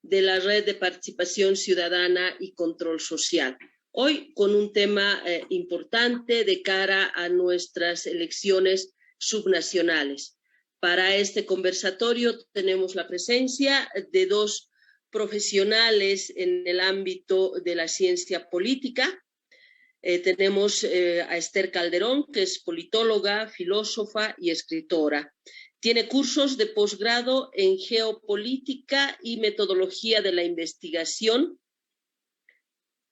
de la Red de Participación Ciudadana y Control Social. Hoy con un tema importante de cara a nuestras elecciones subnacionales. Para este conversatorio tenemos la presencia de dos profesionales en el ámbito de la ciencia política. Tenemos a Esther Calderón, que es politóloga, filósofa y escritora. Tiene cursos de posgrado en geopolítica y metodología de la investigación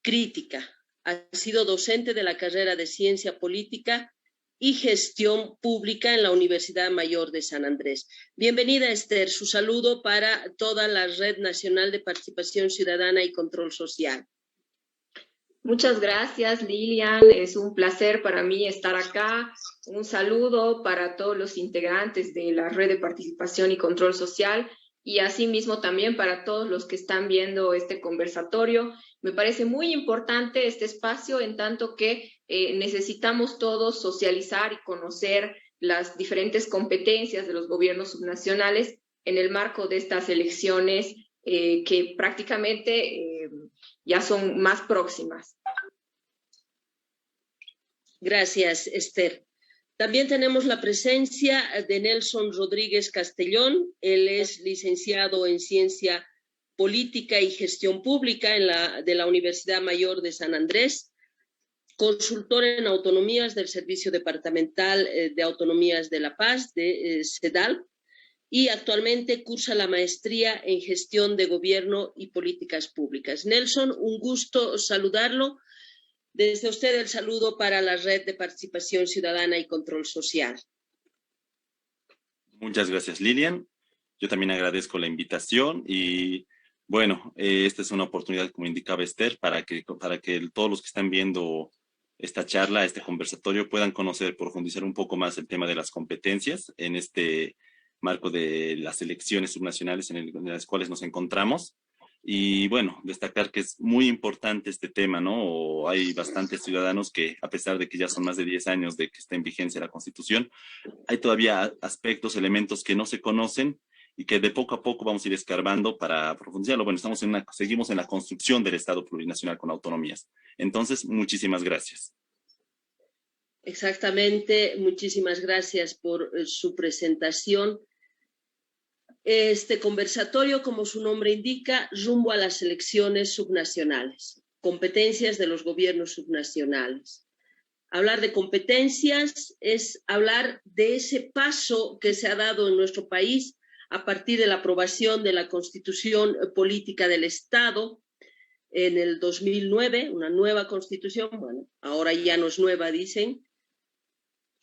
crítica. Ha sido docente de la carrera de Ciencia Política y Gestión Pública en la Universidad Mayor de San Andrés. Bienvenida, Esther. Su saludo para toda la Red Nacional de Participación Ciudadana y Control Social. Muchas gracias, Lilian. Es un placer para mí estar acá. Un saludo para todos los integrantes de la Red de Participación y Control Social y asimismo también para todos los que están viendo este conversatorio. Me parece muy importante este espacio en tanto que necesitamos todos socializar y conocer las diferentes competencias de los gobiernos subnacionales en el marco de estas elecciones que prácticamente ya son más próximas. Gracias, Esther. También tenemos la presencia de Nelson Rodríguez Castellón. Él es licenciado en Ciencia Política y Gestión Pública de la Universidad Mayor de San Andrés, consultor en autonomías del Servicio Departamental de Autonomías de La Paz, de CEDAL, y actualmente cursa la maestría en Gestión de Gobierno y Políticas Públicas. Nelson, un gusto saludarlo. Desde usted el saludo para la Red de Participación Ciudadana y Control Social. Muchas gracias, Lilian. Yo también agradezco la invitación y bueno, esta es una oportunidad, como indicaba Esther, para que todos los que están viendo esta charla, este conversatorio, puedan conocer, profundizar un poco más el tema de las competencias en este marco de las elecciones subnacionales en las cuales nos encontramos. Y bueno, destacar que es muy importante este tema, ¿no? Hay bastantes ciudadanos que, a pesar de que ya son más de 10 años de que está en vigencia la Constitución, hay todavía aspectos, elementos que no se conocen y que de poco a poco vamos a ir escarbando para profundizarlo. Bueno, seguimos en la construcción del Estado plurinacional con autonomías. Entonces, muchísimas gracias. Exactamente, muchísimas gracias por su presentación. Este conversatorio, como su nombre indica, rumbo a las elecciones subnacionales, competencias de los gobiernos subnacionales. Hablar de competencias es hablar de ese paso que se ha dado en nuestro país a partir de la aprobación de la Constitución Política del Estado en el 2009, una nueva Constitución, bueno, ahora ya no es nueva, dicen,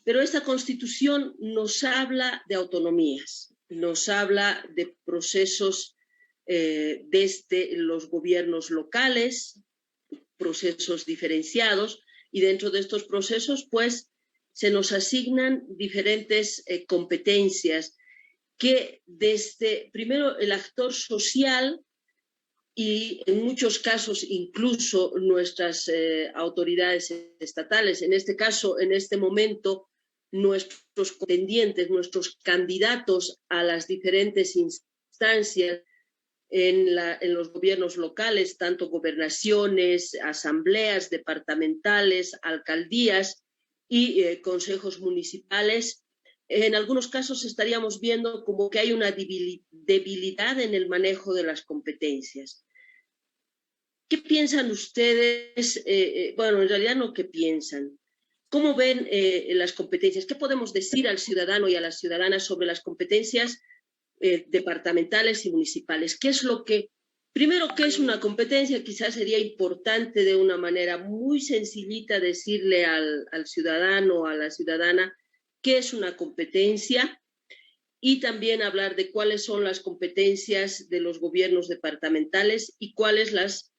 pero esta Constitución nos habla de autonomías, nos habla de procesos desde los gobiernos locales, procesos diferenciados, y dentro de estos procesos, pues, se nos asignan diferentes competencias que desde, primero, el actor social y en muchos casos incluso nuestras autoridades estatales, en este caso, en este momento, nuestros contendientes, nuestros candidatos a las diferentes instancias en los gobiernos locales, tanto gobernaciones, asambleas departamentales, alcaldías y consejos municipales. En algunos casos estaríamos viendo como que hay una debilidad en el manejo de las competencias. ¿Qué piensan ustedes? Bueno, en realidad no qué piensan. ¿Cómo ven las competencias? ¿Qué podemos decir al ciudadano y a las ciudadanas sobre las competencias departamentales y municipales? ¿Qué es lo que, primero, qué es una competencia? Quizás sería importante de una manera muy sencillita decirle al ciudadano o a la ciudadana qué es una competencia y también hablar de cuáles son las competencias de los gobiernos departamentales y cuáles las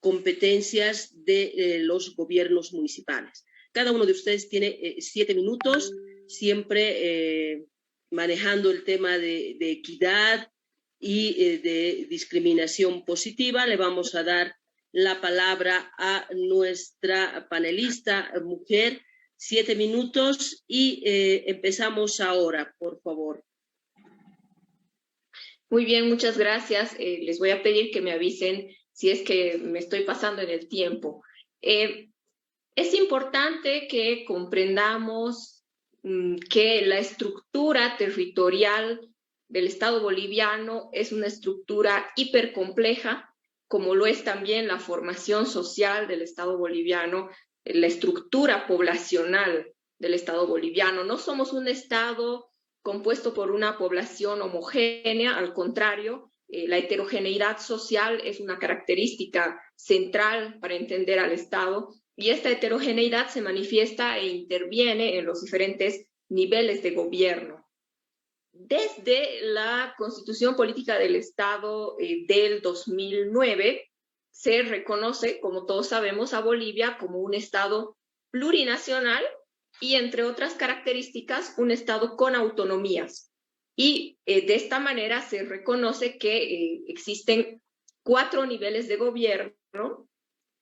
competencias de los gobiernos municipales. Cada uno de ustedes tiene 7 minutos, siempre manejando el tema de equidad y de discriminación positiva. Le vamos a dar la palabra a nuestra panelista mujer, 7 minutos y empezamos ahora, por favor. Muy bien, muchas gracias. Les voy a pedir que me avisen si es que me estoy pasando en el tiempo. Es importante que comprendamos que la estructura territorial del Estado boliviano es una estructura hipercompleja, como lo es también la formación social del Estado boliviano, la estructura poblacional del Estado boliviano. No somos un Estado compuesto por una población homogénea, al contrario, la heterogeneidad social es una característica central para entender al Estado, y esta heterogeneidad se manifiesta e interviene en los diferentes niveles de gobierno. Desde la Constitución Política del Estado del 2009, se reconoce, como todos sabemos, a Bolivia como un Estado plurinacional y, entre otras características, un Estado con autonomías. Y de esta manera se reconoce que existen 4 niveles de gobierno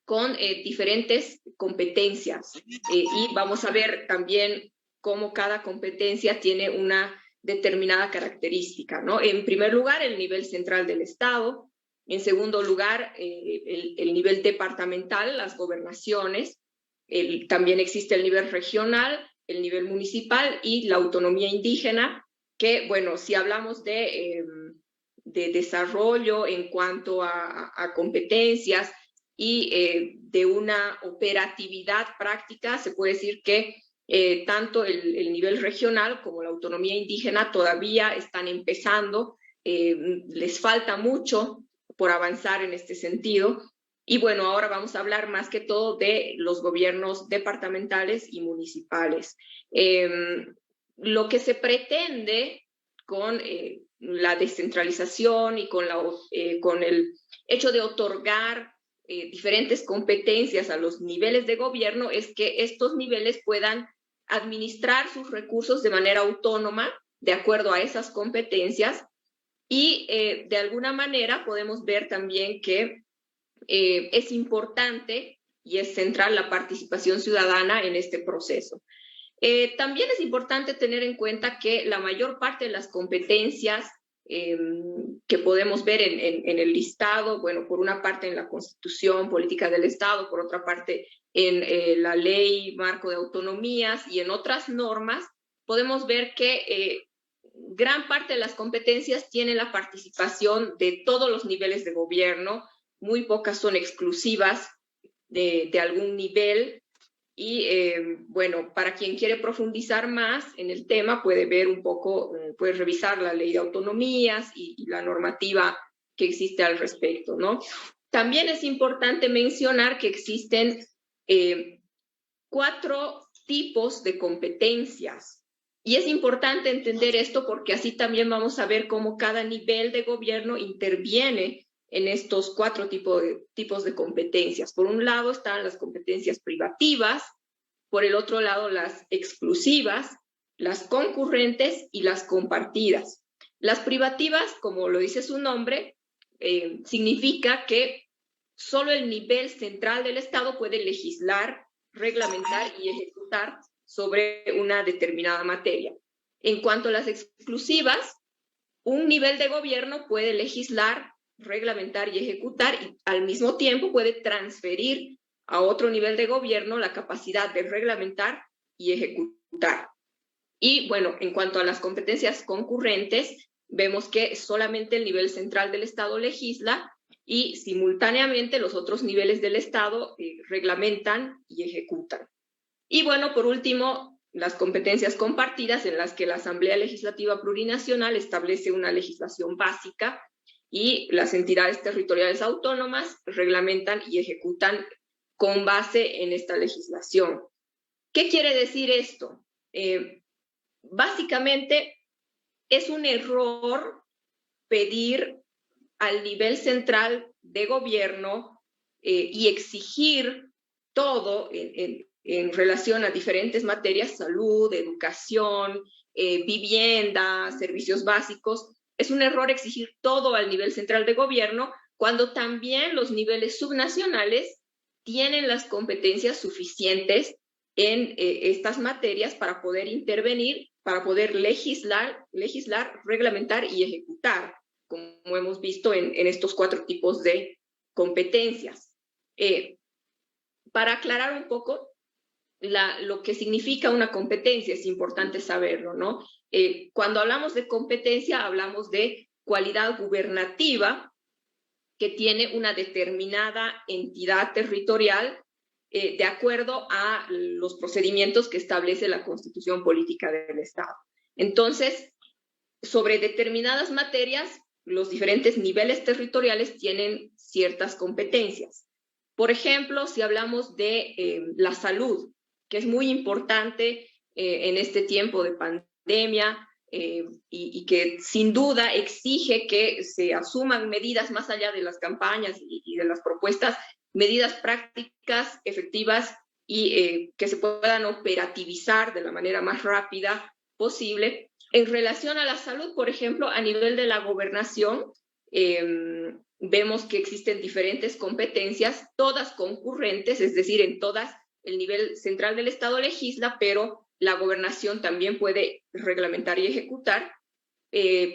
con diferentes competencias. Y vamos a ver también cómo cada competencia tiene una determinada característica, ¿no? En primer lugar, el nivel central del Estado. En segundo lugar, el nivel departamental, las gobernaciones. También existe el nivel regional, el nivel municipal y la autonomía indígena, que, bueno, si hablamos de desarrollo en cuanto a competencias y de una operatividad práctica, se puede decir que tanto el nivel regional como la autonomía indígena todavía están empezando, les falta mucho por avanzar en este sentido. Y bueno, ahora vamos a hablar más que todo de los gobiernos departamentales y municipales. Lo que se pretende con la descentralización y con el hecho de otorgar diferentes competencias a los niveles de gobierno es que estos niveles puedan administrar sus recursos de manera autónoma, de acuerdo a esas competencias, y de alguna manera podemos ver también que es importante y es central la participación ciudadana en este proceso. También es importante tener en cuenta que la mayor parte de las competencias que podemos ver en el listado, bueno, por una parte en la Constitución Política del Estado, por otra parte en la Ley Marco de Autonomías y en otras normas, podemos ver que gran parte de las competencias tienen la participación de todos los niveles de gobierno, muy pocas son exclusivas de algún nivel. Y bueno, para quien quiere profundizar más en el tema, puede ver un poco, puede revisar la ley de autonomías y la normativa que existe al respecto, ¿no? También es importante mencionar que existen 4 tipos de competencias. Y es importante entender esto porque así también vamos a ver cómo cada nivel de gobierno interviene en estos 4 tipos de competencias. Por un lado están las competencias privativas, por el otro lado las exclusivas, las concurrentes y las compartidas. Las privativas, como lo dice su nombre, significa que solo el nivel central del Estado puede legislar, reglamentar y ejecutar sobre una determinada materia. En cuanto a las exclusivas, un nivel de gobierno puede legislar, reglamentar y ejecutar, y al mismo tiempo puede transferir a otro nivel de gobierno la capacidad de reglamentar y ejecutar. Y bueno, en cuanto a las competencias concurrentes, vemos que solamente el nivel central del Estado legisla y simultáneamente los otros niveles del Estado reglamentan y ejecutan. Y bueno, por último, las competencias compartidas, en las que la Asamblea Legislativa Plurinacional establece una legislación básica y las entidades territoriales autónomas reglamentan y ejecutan con base en esta legislación. ¿Qué quiere decir esto? Básicamente es un error pedir al nivel central de gobierno y exigir todo en relación a diferentes materias, salud, educación, vivienda, servicios básicos. Es un error exigir todo al nivel central de gobierno cuando también los niveles subnacionales tienen las competencias suficientes en estas materias para poder intervenir, para poder legislar, reglamentar y ejecutar. como hemos visto en estos 4 tipos de competencias. Para aclarar un poco lo que significa una competencia, es importante saberlo, ¿no? Cuando hablamos de competencia, hablamos de cualidad gubernativa que tiene una determinada entidad territorial de acuerdo a los procedimientos que establece la Constitución Política del Estado. Entonces, sobre determinadas materias, los diferentes niveles territoriales tienen ciertas competencias. Por ejemplo, si hablamos de la salud, que es muy importante en este tiempo de pandemia y que sin duda exige que se asuman medidas más allá de las campañas y de las propuestas, medidas prácticas, efectivas y que se puedan operativizar de la manera más rápida posible. En relación a la salud, por ejemplo, a nivel de la gobernación, vemos que existen diferentes competencias, todas concurrentes, es decir, en todas el nivel central del Estado legisla, pero la gobernación también puede reglamentar y ejecutar.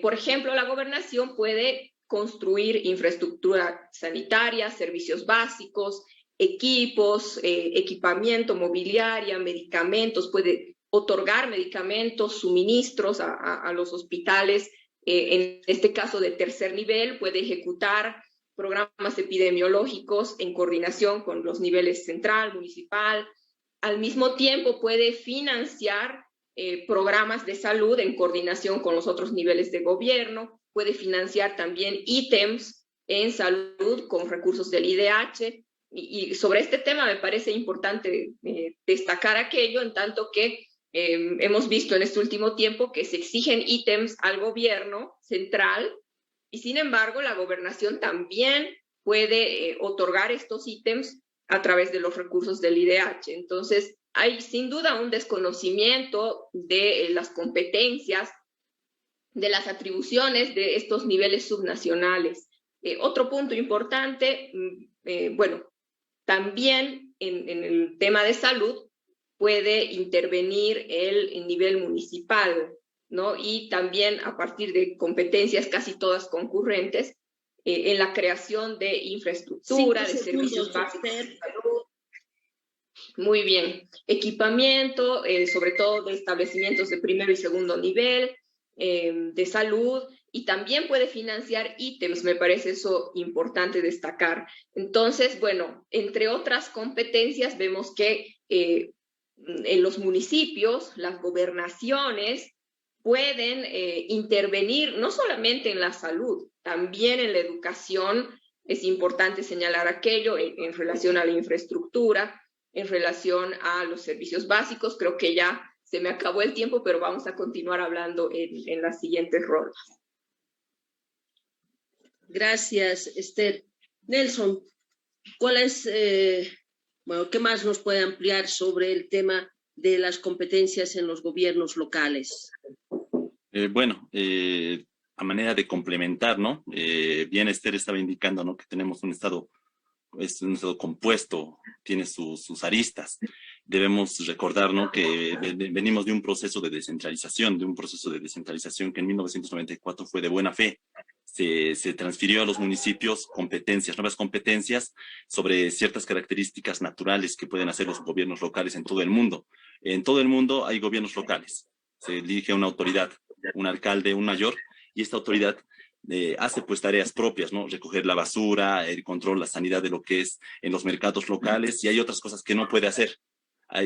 Por ejemplo, la gobernación puede construir infraestructura sanitaria, servicios básicos, equipos, equipamiento, mobiliaria, medicamentos, puede otorgar medicamentos, suministros a los hospitales, en este caso de tercer nivel, puede ejecutar programas epidemiológicos en coordinación con los niveles central, municipal. Al mismo tiempo puede financiar programas de salud en coordinación con los otros niveles de gobierno, puede financiar también ítems en salud con recursos del IDH. Y sobre este tema me parece importante destacar aquello, en tanto que hemos visto en este último tiempo que se exigen ítems al gobierno central y sin embargo la gobernación también puede otorgar estos ítems a través de los recursos del IDH. Entonces hay sin duda un desconocimiento de las competencias, de las atribuciones de estos niveles subnacionales. Otro punto importante, bueno, también en el tema de salud puede intervenir el nivel municipal, ¿no? Y también a partir de competencias casi todas concurrentes, en la creación de infraestructura, de servicios básicos de salud. Muy bien. Equipamiento, sobre todo de establecimientos de primero y segundo nivel, de salud, y también puede financiar ítems, me parece eso importante destacar. Entonces, bueno, entre otras competencias vemos que en los municipios, las gobernaciones pueden intervenir no solamente en la salud, también en la educación. Es importante señalar aquello en relación a la infraestructura, en relación a los servicios básicos. Creo que ya se me acabó el tiempo, pero vamos a continuar hablando en las siguientes rondas. Gracias, Esther. Nelson, ¿cuál es, bueno, qué más nos puede ampliar sobre el tema de las competencias en los gobiernos locales? Bueno, a manera de complementar, ¿no? Bien, Esther estaba indicando, ¿no?, que tenemos un Estado, es un Estado compuesto, tiene sus aristas. Debemos recordar, ¿no?, que venimos de un proceso de descentralización, que en 1994 fue de buena fe. Se transfirió a los municipios competencias, nuevas competencias sobre ciertas características naturales que pueden hacer los gobiernos locales en todo el mundo. En todo el mundo hay gobiernos locales. Se elige una autoridad, un alcalde, un mayor, y esta autoridad hace pues tareas propias, ¿no? Recoger la basura, el control, la sanidad de lo que es en los mercados locales, y hay otras cosas que no puede hacer.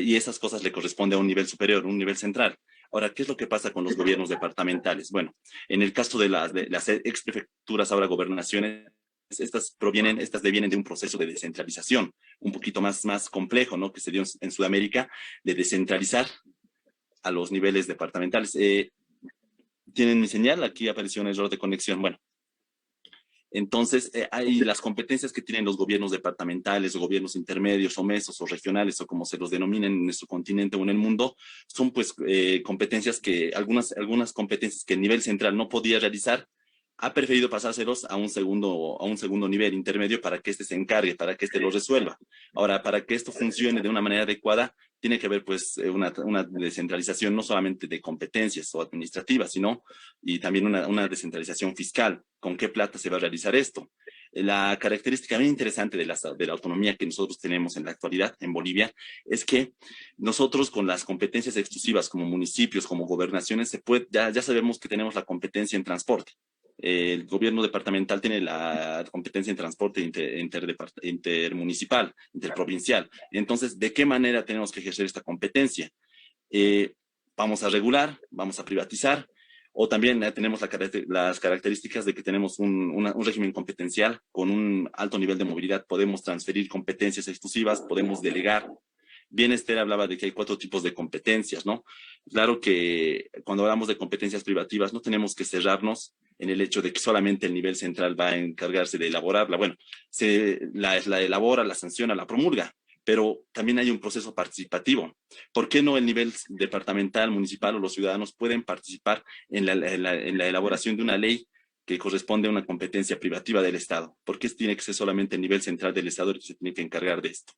Y esas cosas le corresponde a un nivel superior, un nivel central. Ahora, ¿qué es lo que pasa con los gobiernos departamentales? Bueno, en el caso de las exprefecturas, ahora gobernaciones, estas devienen de un proceso de descentralización, un poquito más complejo, ¿no?, que se dio en Sudamérica, de descentralizar a los niveles departamentales. ¿Tienen mi señal? Aquí apareció un error de conexión. Bueno, entonces hay las competencias que tienen los gobiernos departamentales o gobiernos intermedios o mesos o regionales o como se los denominen en nuestro continente o en el mundo, son pues competencias que, algunas competencias que el nivel central no podía realizar, ha preferido pasárselos a un segundo nivel intermedio para que éste se encargue, para que éste lo resuelva. Ahora, para que esto funcione de una manera adecuada, tiene que haber pues una descentralización no solamente de competencias o administrativas, sino y también una descentralización fiscal. ¿Con qué plata se va a realizar esto? La característica bien interesante de la autonomía que nosotros tenemos en la actualidad en Bolivia es que nosotros con las competencias exclusivas como municipios, como gobernaciones, ya sabemos que tenemos la competencia en transporte. El gobierno departamental tiene la competencia en transporte intermunicipal, interprovincial. Entonces, ¿de qué manera tenemos que ejercer esta competencia? Vamos a regular, vamos a privatizar, o también tenemos las características de que tenemos un régimen competencial con un alto nivel de movilidad. Podemos transferir competencias exclusivas, podemos delegar. Bien, Esther hablaba de que hay 4 tipos de competencias, ¿no? Claro que cuando hablamos de competencias privativas no tenemos que cerrarnos en el hecho de que solamente el nivel central va a encargarse de elaborarla. Bueno, la elabora, la sanciona, la promulga, pero también hay un proceso participativo. ¿Por qué no el nivel departamental, municipal o los ciudadanos pueden participar en la elaboración de una ley que corresponde a una competencia privativa del Estado? ¿Por qué tiene que ser solamente el nivel central del Estado el que se tiene que encargar de esto?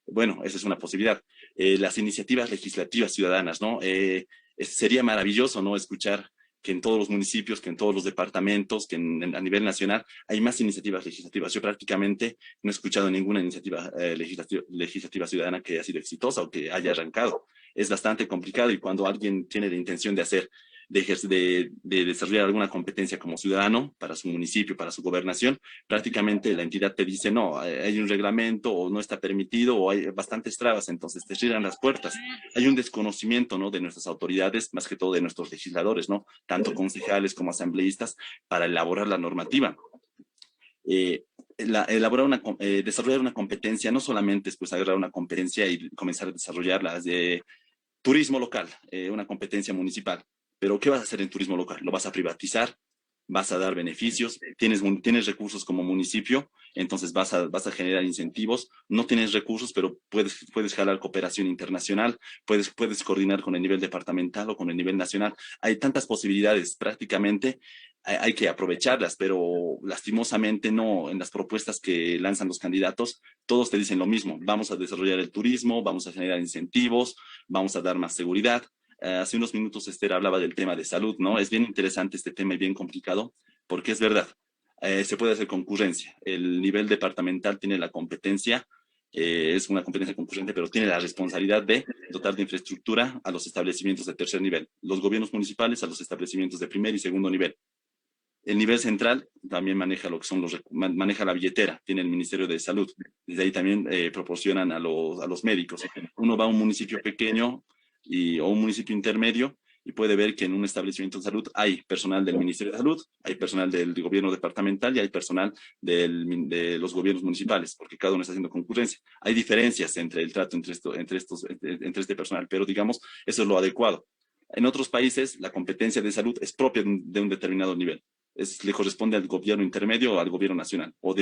Bueno, esa es una posibilidad. Las iniciativas legislativas ciudadanas, ¿no? Sería maravilloso, ¿no? Escuchar que en todos los municipios, que en todos los departamentos, que a nivel nacional hay más iniciativas legislativas. Yo prácticamente no he escuchado ninguna iniciativa legislativa ciudadana que haya sido exitosa o que haya arrancado. Es bastante complicado y cuando alguien tiene la intención de hacer de desarrollar alguna competencia como ciudadano para su municipio, para su gobernación, prácticamente la entidad te dice, no, hay un reglamento o no está permitido o hay bastantes trabas, entonces te cierran las puertas. Hay un desconocimiento, ¿no?, de nuestras autoridades, más que todo de nuestros legisladores, ¿no?, tanto concejales como asambleístas, para elaborar la normativa. Desarrollar una competencia no solamente es pues agarrar una competencia y comenzar a desarrollarla de turismo local, una competencia municipal. Pero ¿qué vas a hacer en turismo local? ¿Lo vas a privatizar? ¿Vas a dar beneficios? ¿Tienes recursos como municipio? Entonces vas a generar incentivos. No tienes recursos, pero puedes jalar cooperación internacional, puedes coordinar con el nivel departamental o con el nivel nacional. Hay tantas posibilidades, prácticamente hay que aprovecharlas, pero lastimosamente no. En las propuestas que lanzan los candidatos, todos te dicen lo mismo. Vamos a desarrollar el turismo, vamos a generar incentivos, vamos a dar más seguridad. Hace unos minutos Esther hablaba del tema de salud, ¿no? Es bien interesante este tema y bien complicado, porque es verdad, se puede hacer concurrencia. El nivel departamental tiene la competencia, es una competencia concurrente, pero tiene la responsabilidad de dotar de infraestructura a los establecimientos de tercer nivel, los gobiernos municipales a los establecimientos de primer y segundo nivel. El nivel central también maneja lo que son maneja la billetera, tiene el Ministerio de Salud. Desde ahí también proporcionan a los médicos. Uno va a un municipio pequeño o un municipio intermedio y puede ver que en un establecimiento de salud hay personal del Ministerio de Salud, hay personal del gobierno departamental y hay personal de los gobiernos municipales, porque cada uno está haciendo concurrencia. Hay diferencias entre el trato entre este personal, pero digamos, eso es lo adecuado. En otros países, la competencia de salud es propia de un determinado nivel. Le corresponde al gobierno intermedio o al gobierno nacional, o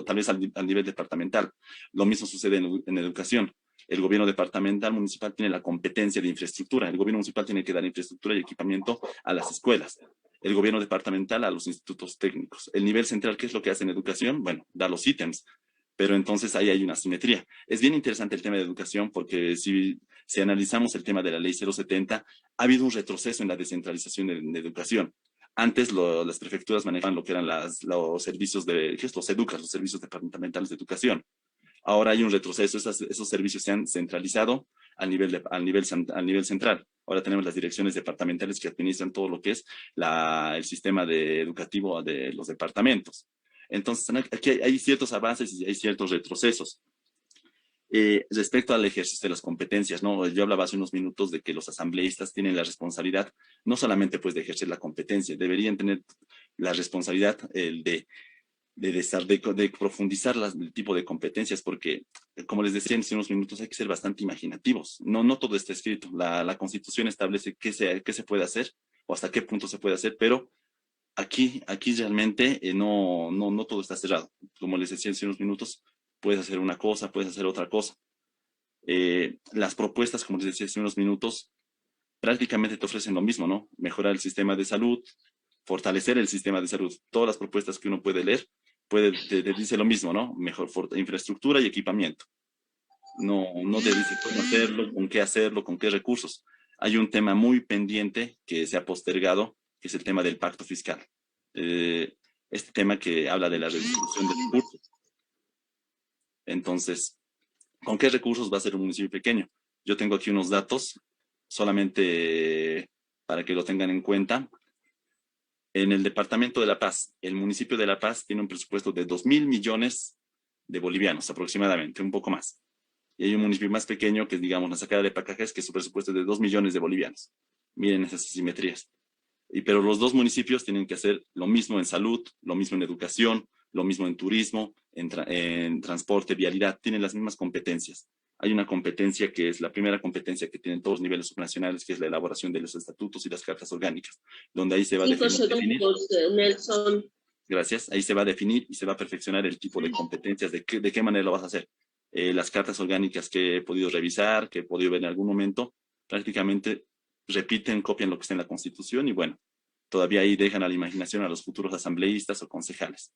tal vez al nivel departamental. Lo mismo sucede en educación. El gobierno departamental municipal tiene la competencia de infraestructura. El gobierno municipal tiene que dar infraestructura y equipamiento a las escuelas. El gobierno departamental a los institutos técnicos. El nivel central, ¿qué es lo que hace en educación? Bueno, da los ítems. Pero entonces ahí hay una asimetría. Es bien interesante el tema de educación porque si analizamos el tema de la ley 070, ha habido un retroceso en la descentralización de educación. Antes las prefecturas manejaban lo que eran los servicios los EDUCAS, los servicios departamentales de educación. Ahora hay un retroceso, esos servicios se han centralizado al nivel central. Ahora tenemos las direcciones departamentales que administran todo lo que es el sistema educativo de los departamentos. Entonces, aquí hay ciertos avances y hay ciertos retrocesos. Respecto al ejercicio de las competencias, ¿no? Yo hablaba hace unos minutos de que los asambleístas tienen la responsabilidad, no solamente pues de ejercer la competencia, deberían tener la responsabilidad de profundizar el tipo de competencias, porque, como les decía en unos minutos, hay que ser bastante imaginativos. No todo está escrito. La Constitución establece qué se puede hacer o hasta qué punto se puede hacer, pero aquí realmente no todo está cerrado. Como les decía hace unos minutos, puedes hacer una cosa, puedes hacer otra cosa. Las propuestas, como les decía hace unos minutos, prácticamente te ofrecen lo mismo, ¿no? Mejorar el sistema de salud, fortalecer el sistema de salud. Todas las propuestas que uno puede leer te dice lo mismo, ¿no? Mejor infraestructura y equipamiento. no te dice cómo hacerlo, con qué recursos. Hay un tema muy pendiente que se ha postergado, que es el tema del pacto fiscal. Este tema que habla de la redistribución de recursos. Entonces, ¿con qué recursos va a ser un municipio pequeño? Yo tengo aquí unos datos, solamente para que lo tengan en cuenta. En el departamento de La Paz, el municipio de La Paz tiene un presupuesto de 2.000 millones de bolivianos, aproximadamente, un poco más. Y hay un municipio más pequeño, que es, digamos, la Sacada de Pacajes, que su presupuesto es de 2 millones de bolivianos. Miren esas asimetrías. Pero los dos municipios tienen que hacer lo mismo en salud, lo mismo en educación, lo mismo en turismo, en transporte, vialidad. Tienen las mismas competencias. Hay una competencia que es la primera competencia que tienen todos los niveles subnacionales, que es la elaboración de los estatutos y las cartas orgánicas, donde ahí se va a definir. Nelson. Gracias. Ahí se va a definir y se va a perfeccionar el tipo de competencias, de qué manera lo vas a hacer. Las cartas orgánicas que he podido revisar, que he podido ver en algún momento, prácticamente repiten, copian lo que está en la Constitución y bueno, todavía ahí dejan a la imaginación a los futuros asambleístas o concejales.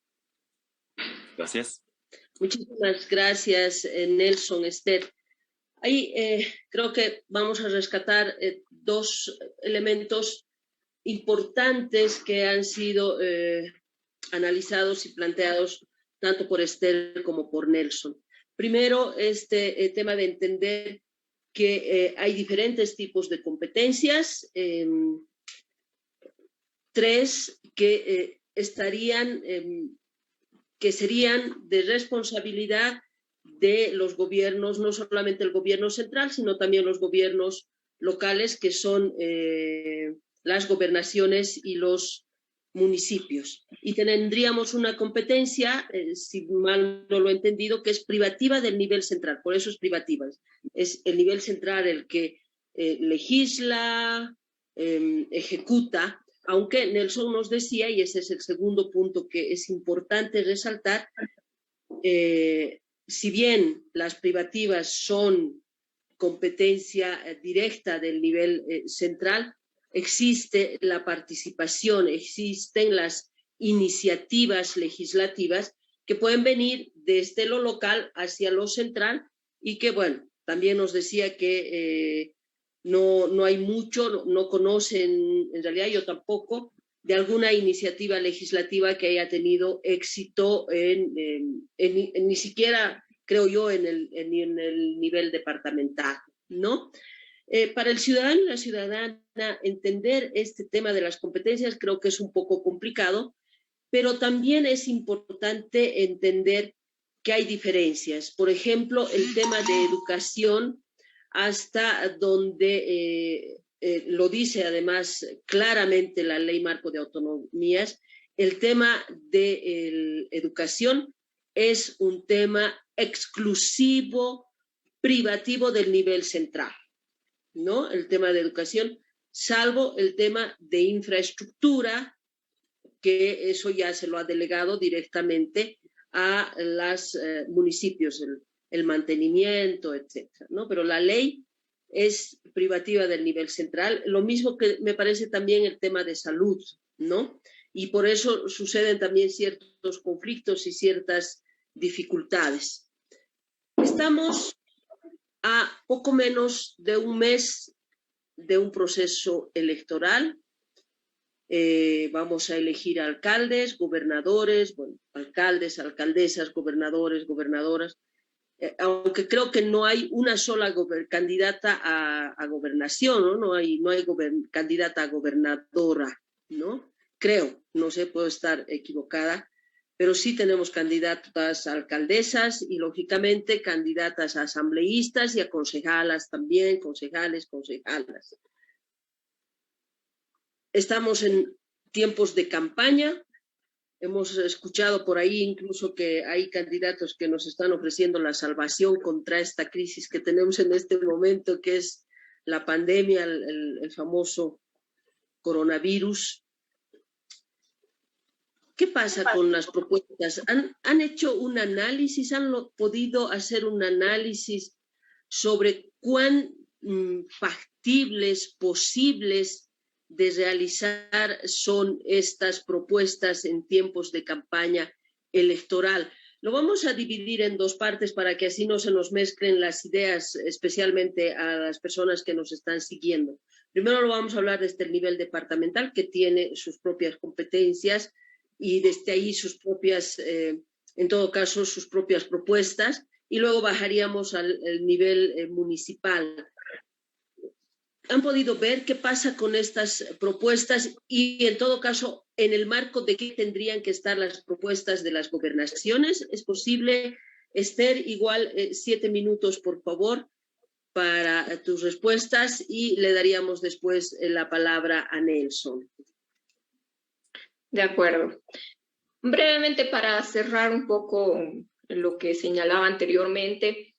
Gracias. Muchísimas gracias, Nelson, Esther. Ahí creo que vamos a rescatar dos elementos importantes que han sido analizados y planteados tanto por Esther como por Nelson. Primero, este tema de entender que hay diferentes tipos de competencias, tres que que serían de responsabilidad de los gobiernos, no solamente el gobierno central, sino también los gobiernos locales, que son las gobernaciones y los municipios. Y tendríamos una competencia, si mal no lo he entendido, que es privativa del nivel central, por eso es privativa. Es el nivel central el que legisla, ejecuta, aunque Nelson nos decía, y ese es el segundo punto que es importante resaltar, si bien las privativas son competencia directa del nivel central, existe la participación, existen las iniciativas legislativas que pueden venir desde lo local hacia lo central y que, bueno, también nos decía que no hay mucho, no conocen, en realidad yo tampoco, de alguna iniciativa legislativa que haya tenido éxito ni siquiera, creo yo, en el nivel departamental, ¿no? Para el ciudadano y la ciudadana, entender este tema de las competencias creo que es un poco complicado, pero también es importante entender que hay diferencias. Por ejemplo, el tema de educación, hasta donde lo dice además claramente la Ley Marco de Autonomías, el tema de educación es un tema exclusivo, privativo del nivel central, ¿no? El tema de educación, salvo el tema de infraestructura, que eso ya se lo ha delegado directamente a los municipios, el mantenimiento, etcétera, ¿no? Pero la ley es privativa del nivel central, lo mismo que me parece también el tema de salud, ¿no? Y por eso suceden también ciertos conflictos y ciertas dificultades. Estamos a poco menos de un mes de un proceso electoral. Vamos a elegir alcaldes, gobernadores, bueno, alcaldes, alcaldesas, gobernadores, gobernadoras, aunque creo que no hay una sola candidata a gobernación, ¿no? No hay candidata a gobernadora, ¿no? Creo, no sé, puedo estar equivocada, pero sí tenemos candidatas a alcaldesas y, lógicamente, candidatas a asambleístas y a concejalas también, concejalas. Estamos en tiempos de campaña. Hemos escuchado por ahí incluso que hay candidatos que nos están ofreciendo la salvación contra esta crisis que tenemos en este momento, que es la pandemia, el famoso coronavirus. ¿Qué pasa con las propuestas? ¿Han hecho un análisis, han podido hacer un análisis sobre cuán factibles, posibles de realizar son estas propuestas en tiempos de campaña electoral? Lo vamos a dividir en dos partes para que así no se nos mezclen las ideas, especialmente a las personas que nos están siguiendo. Primero lo vamos a hablar desde el nivel departamental, que tiene sus propias competencias y desde ahí sus propias, en todo caso, sus propias propuestas, y luego bajaríamos al nivel municipal. ¿Han podido ver qué pasa con estas propuestas y, en todo caso, en el marco de qué tendrían que estar las propuestas de las gobernaciones? ¿Es posible, Esther? Igual 7 minutos, por favor, para tus respuestas y le daríamos después la palabra a Nelson. De acuerdo. Brevemente, para cerrar un poco lo que señalaba anteriormente,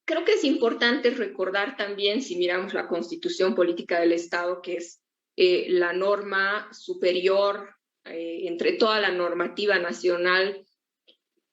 creo que es importante recordar también, si miramos la Constitución Política del Estado, que es la norma superior entre toda la normativa nacional,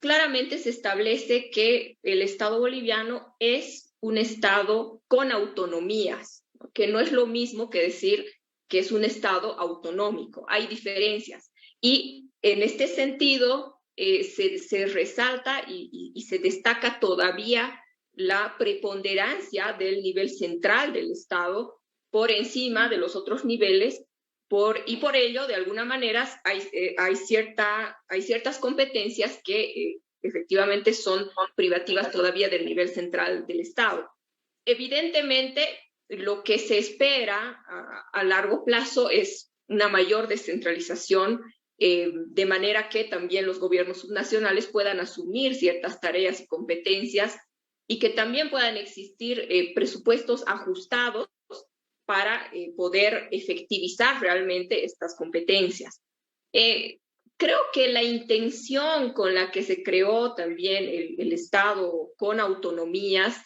claramente se establece que el Estado boliviano es un Estado con autonomías, ¿no? Que no es lo mismo que decir que es un Estado autonómico. Hay diferencias. Y en este sentido se resalta y se destaca todavía la preponderancia del nivel central del Estado por encima de los otros niveles, y por ello, de alguna manera, hay ciertas competencias que efectivamente son privativas todavía del nivel central del Estado. Evidentemente, lo que se espera a largo plazo es una mayor descentralización, de manera que también los gobiernos subnacionales puedan asumir ciertas tareas y competencias y que también puedan existir presupuestos ajustados para poder efectivizar realmente estas competencias. Creo que la intención con la que se creó también el Estado con autonomías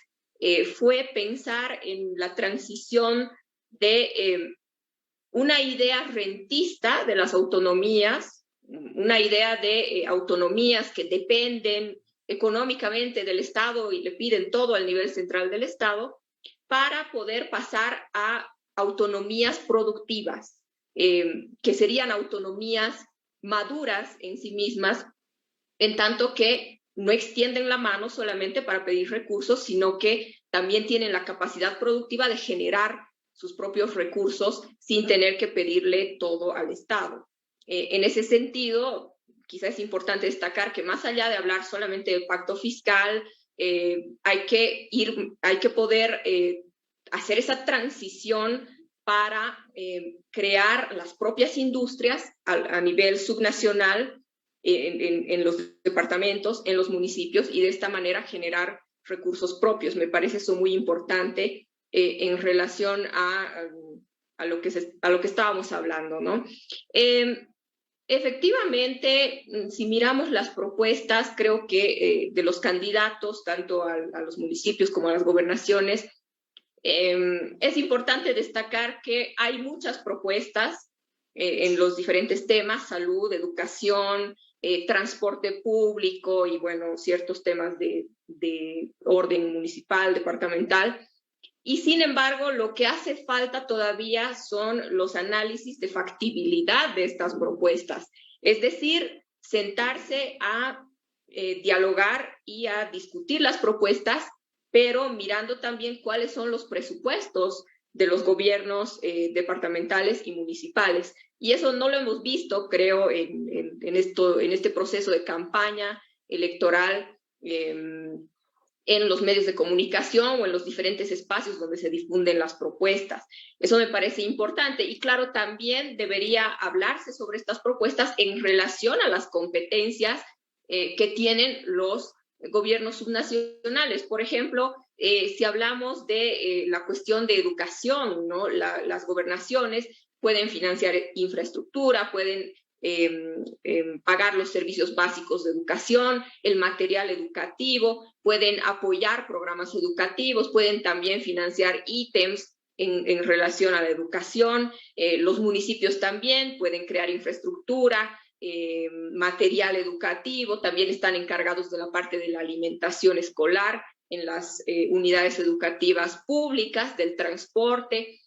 fue pensar en la transición de una idea rentista de las autonomías, una idea de autonomías que dependen económicamente del Estado y le piden todo al nivel central del Estado, para poder pasar a autonomías productivas, que serían autonomías maduras en sí mismas, en tanto que no extienden la mano solamente para pedir recursos, sino que también tienen la capacidad productiva de generar sus propios recursos sin tener que pedirle todo al Estado. En ese sentido, quizás es importante destacar que más allá de hablar solamente del pacto fiscal, hay que poder hacer esa transición para crear las propias industrias a nivel subnacional en los departamentos, en los municipios, y de esta manera generar recursos propios. Me parece eso muy importante en relación a lo que estábamos hablando, ¿no? Efectivamente, si miramos las propuestas, creo que de los candidatos, tanto a los municipios como a las gobernaciones, es importante destacar que hay muchas propuestas en los diferentes temas: salud, educación, transporte público y, bueno, ciertos temas de orden municipal, departamental. Y sin embargo, lo que hace falta todavía son los análisis de factibilidad de estas propuestas. Es decir, sentarse a dialogar y a discutir las propuestas, pero mirando también cuáles son los presupuestos de los gobiernos departamentales y municipales. Y eso no lo hemos visto, creo, en este proceso de campaña electoral, en los medios de comunicación o en los diferentes espacios donde se difunden las propuestas. Eso me parece importante. Y claro, también debería hablarse sobre estas propuestas en relación a las competencias que tienen los gobiernos subnacionales. Por ejemplo, si hablamos de la cuestión de educación, ¿no? Las gobernaciones pueden financiar infraestructura, pueden pagar los servicios básicos de educación, el material educativo, pueden apoyar programas educativos, pueden también financiar ítems en relación a la educación. Los municipios también pueden crear infraestructura, material educativo, también están encargados de la parte de la alimentación escolar en las unidades educativas públicas, del transporte,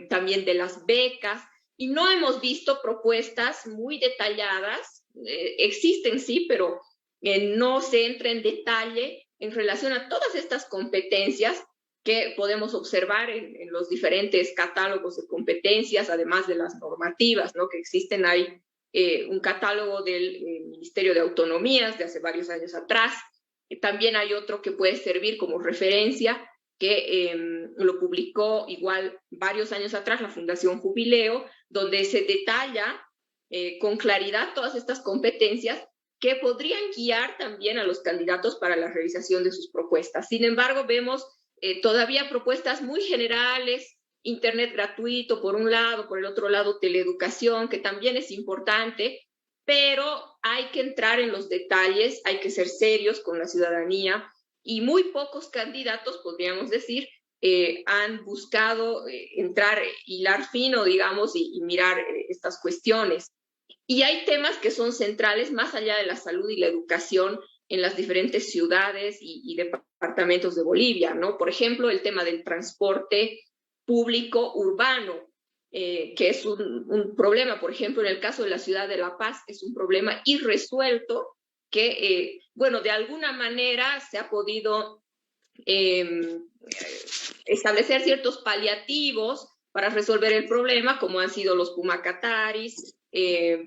también de las becas. Y no hemos visto propuestas muy detalladas, existen sí, pero no se entra en detalle en relación a todas estas competencias que podemos observar en los diferentes catálogos de competencias, además de las normativas, ¿no?, que existen. Hay un catálogo del Ministerio de Autonomías de hace varios años atrás. También hay otro que puede servir como referencia, que lo publicó igual varios años atrás la Fundación Jubileo, donde se detalla con claridad todas estas competencias que podrían guiar también a los candidatos para la realización de sus propuestas. Sin embargo, vemos todavía propuestas muy generales, internet gratuito por un lado, por el otro lado teleeducación, que también es importante, pero hay que entrar en los detalles, hay que ser serios con la ciudadanía, y muy pocos candidatos, podríamos decir, han buscado entrar, hilar fino, digamos, y mirar estas cuestiones. Y hay temas que son centrales más allá de la salud y la educación en las diferentes ciudades y departamentos de Bolivia, ¿no? Por ejemplo, el tema del transporte público urbano, que es un problema, por ejemplo, en el caso de la ciudad de La Paz, es un problema irresuelto que, bueno, de alguna manera se ha podido establecer ciertos paliativos para resolver el problema, como han sido los Pumacataris,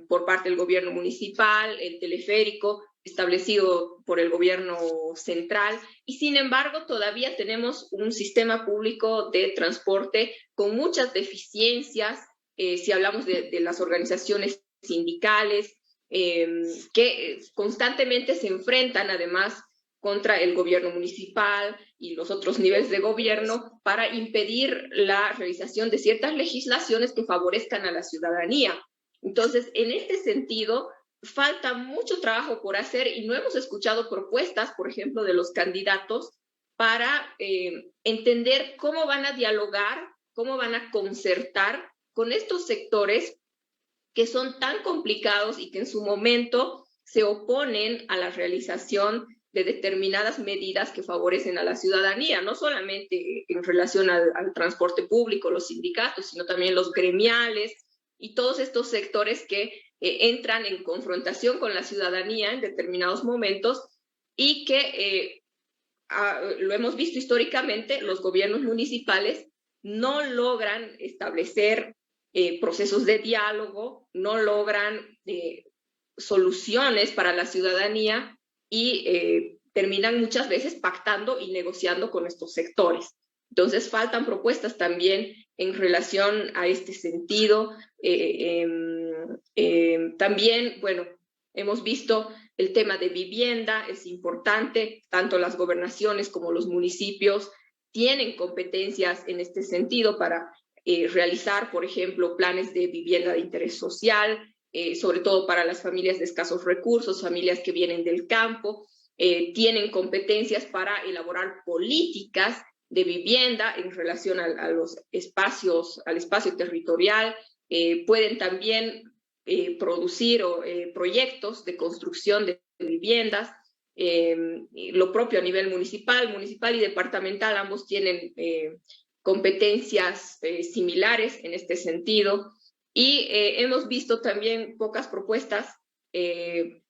por parte del gobierno municipal, el teleférico establecido por el gobierno central, y sin embargo todavía tenemos un sistema público de transporte con muchas deficiencias, si hablamos de las organizaciones sindicales, que constantemente se enfrentan además contra el gobierno municipal y los otros niveles de gobierno para impedir la realización de ciertas legislaciones que favorezcan a la ciudadanía. Entonces, en este sentido, falta mucho trabajo por hacer y no hemos escuchado propuestas, por ejemplo, de los candidatos para entender cómo van a dialogar, cómo van a concertar con estos sectores que son tan complicados y que en su momento se oponen a la realización de determinadas medidas que favorecen a la ciudadanía, no solamente en relación al transporte público, los sindicatos, sino también los gremiales y todos estos sectores que entran en confrontación con la ciudadanía en determinados momentos y que, lo hemos visto históricamente, los gobiernos municipales no logran establecer procesos de diálogo, no logran soluciones para la ciudadanía y terminan muchas veces pactando y negociando con estos sectores. Entonces faltan propuestas también en relación a este sentido. También, bueno, hemos visto el tema de vivienda, es importante, tanto las gobernaciones como los municipios tienen competencias en este sentido para realizar, por ejemplo, planes de vivienda de interés social, sobre todo para las familias de escasos recursos, familias que vienen del campo, tienen competencias para elaborar políticas de vivienda en relación a los espacios, al espacio territorial, pueden también producir proyectos de construcción de viviendas, lo propio a nivel municipal y departamental, ambos tienen competencias similares en este sentido, y hemos visto también pocas propuestas en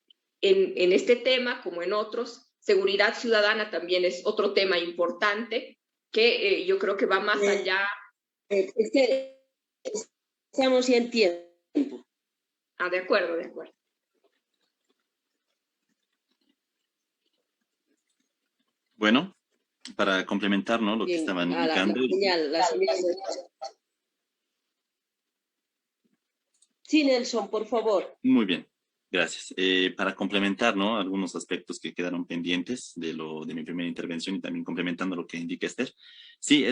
este tema como en otros. Seguridad ciudadana también es otro tema importante que yo creo que va más allá. Es que estamos ya en tiempo. De acuerdo, de acuerdo. Bueno, para complementar, ¿no?, lo que estaban indicando. La señal. Sí, Nelson, por favor. Muy bien, gracias. Para complementar, ¿no?, algunos aspectos que quedaron pendientes de mi primera intervención y también complementando lo que indica Esther. Sí,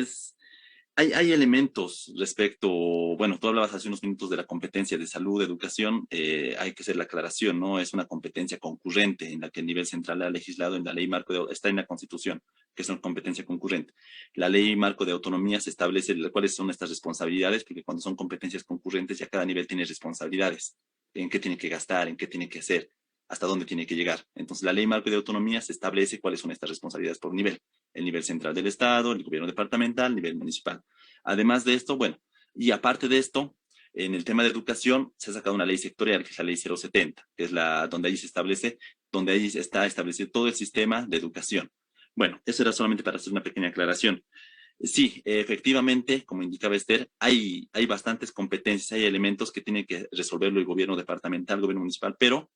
hay elementos respecto, bueno, tú hablabas hace unos minutos de la competencia de salud, de educación, hay que hacer la aclaración, ¿no? Es una competencia concurrente en la que el nivel central ha legislado en la ley marco, está en la Constitución, que es una competencia concurrente. La ley marco de autonomía se establece cuáles son estas responsabilidades, porque cuando son competencias concurrentes ya cada nivel tiene responsabilidades, en qué tiene que gastar, en qué tiene que hacer, hasta dónde tiene que llegar. Entonces, la ley marco de autonomía se establece cuáles son estas responsabilidades por nivel. El nivel central del Estado, el gobierno departamental, el nivel municipal. Además de esto, bueno, y aparte de esto, en el tema de educación se ha sacado una ley sectorial, que es la ley 070, que es donde ahí se establece donde ahí está establecido todo el sistema de educación. Bueno, eso era solamente para hacer una pequeña aclaración. Sí, efectivamente, como indicaba Esther, hay bastantes competencias, hay elementos que tiene que resolverlo el gobierno departamental, el gobierno municipal, pero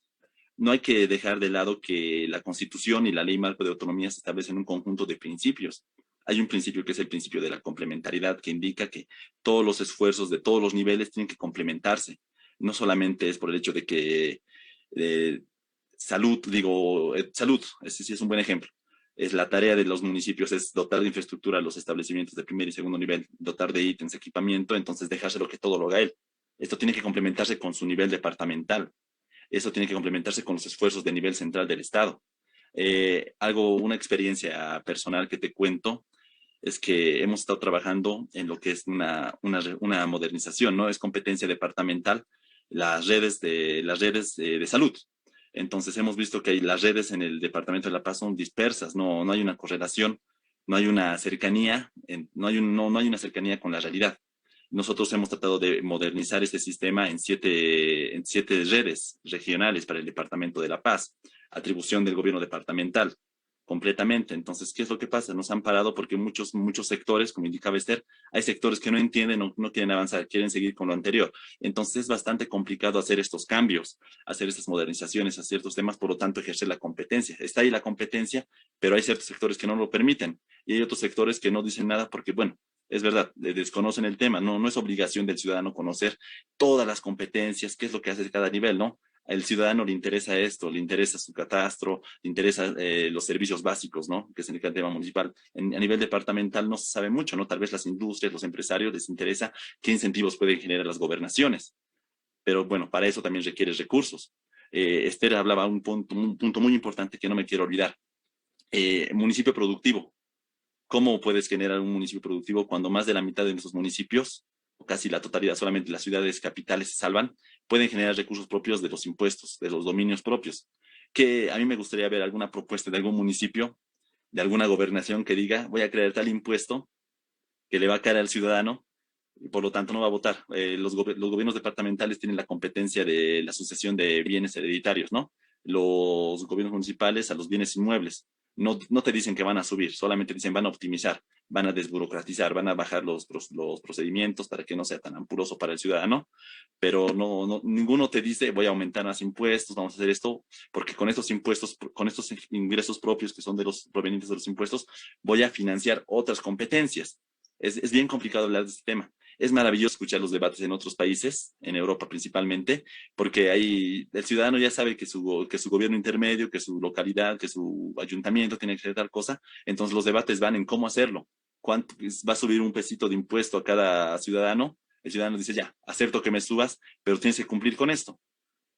no hay que dejar de lado que la Constitución y la Ley Marco de Autonomía se establecen un conjunto de principios. Hay un principio que es el principio de la complementariedad, que indica que todos los esfuerzos de todos los niveles tienen que complementarse. No solamente es por el hecho de que salud, ese sí es un buen ejemplo. Es la tarea de los municipios, es dotar de infraestructura a los establecimientos de primer y segundo nivel, dotar de ítems, equipamiento, entonces dejárselo que todo lo haga él. Esto tiene que complementarse con su nivel departamental. Eso tiene que complementarse con los esfuerzos de nivel central del Estado. Una experiencia personal que te cuento, es que hemos estado trabajando en lo que es una modernización, ¿no? Es competencia departamental, las redes de salud. Entonces hemos visto que las redes en el departamento de La Paz son dispersas, no hay una correlación, no hay una cercanía, no hay una cercanía con la realidad. Nosotros hemos tratado de modernizar este sistema en siete redes regionales para el departamento de La Paz, atribución del gobierno departamental completamente. Entonces, ¿qué es lo que pasa? Nos han parado porque muchos sectores, como indicaba Esther, hay sectores que no entienden o no quieren avanzar, quieren seguir con lo anterior. Entonces, es bastante complicado hacer estos cambios, hacer estas modernizaciones a ciertos temas, por lo tanto, ejercer la competencia. Está ahí la competencia, pero hay ciertos sectores que no lo permiten y hay otros sectores que no dicen nada porque, bueno, es verdad, desconocen el tema, no es obligación del ciudadano conocer todas las competencias, qué es lo que hace cada nivel, ¿no? Al ciudadano le interesa esto, le interesa su catastro, le interesa los servicios básicos, ¿no? Que es el tema municipal. A nivel departamental no se sabe mucho, ¿no? Tal vez las industrias, los empresarios les interesa qué incentivos pueden generar las gobernaciones. Pero bueno, para eso también requiere recursos. Esther hablaba un punto muy importante que no me quiero olvidar. Municipio productivo. ¿Cómo puedes generar un municipio productivo cuando más de la mitad de nuestros municipios, o casi la totalidad, solamente las ciudades capitales se salvan, pueden generar recursos propios de los impuestos, de los dominios propios? Que a mí me gustaría ver alguna propuesta de algún municipio, de alguna gobernación que diga, voy a crear tal impuesto que le va a caer al ciudadano y por lo tanto no va a votar. Los gobiernos departamentales tienen la competencia de la sucesión de bienes hereditarios, ¿no? Los gobiernos municipales a los bienes inmuebles. No te dicen que van a subir, solamente dicen van a optimizar, van a desburocratizar, van a bajar los procedimientos para que no sea tan ampuroso para el ciudadano, pero ninguno te dice voy a aumentar más impuestos, vamos a hacer esto, porque con estos impuestos, con estos ingresos propios que son de los provenientes de los impuestos, voy a financiar otras competencias. Es bien complicado hablar de este tema. Es maravilloso escuchar los debates en otros países, en Europa principalmente, porque ahí el ciudadano ya sabe que su gobierno intermedio, que su localidad, que su ayuntamiento tiene que hacer tal cosa. Entonces los debates van en cómo hacerlo. ¿Cuánto va a subir un pesito de impuesto a cada ciudadano? El ciudadano dice, ya, acepto que me subas, pero tienes que cumplir con esto.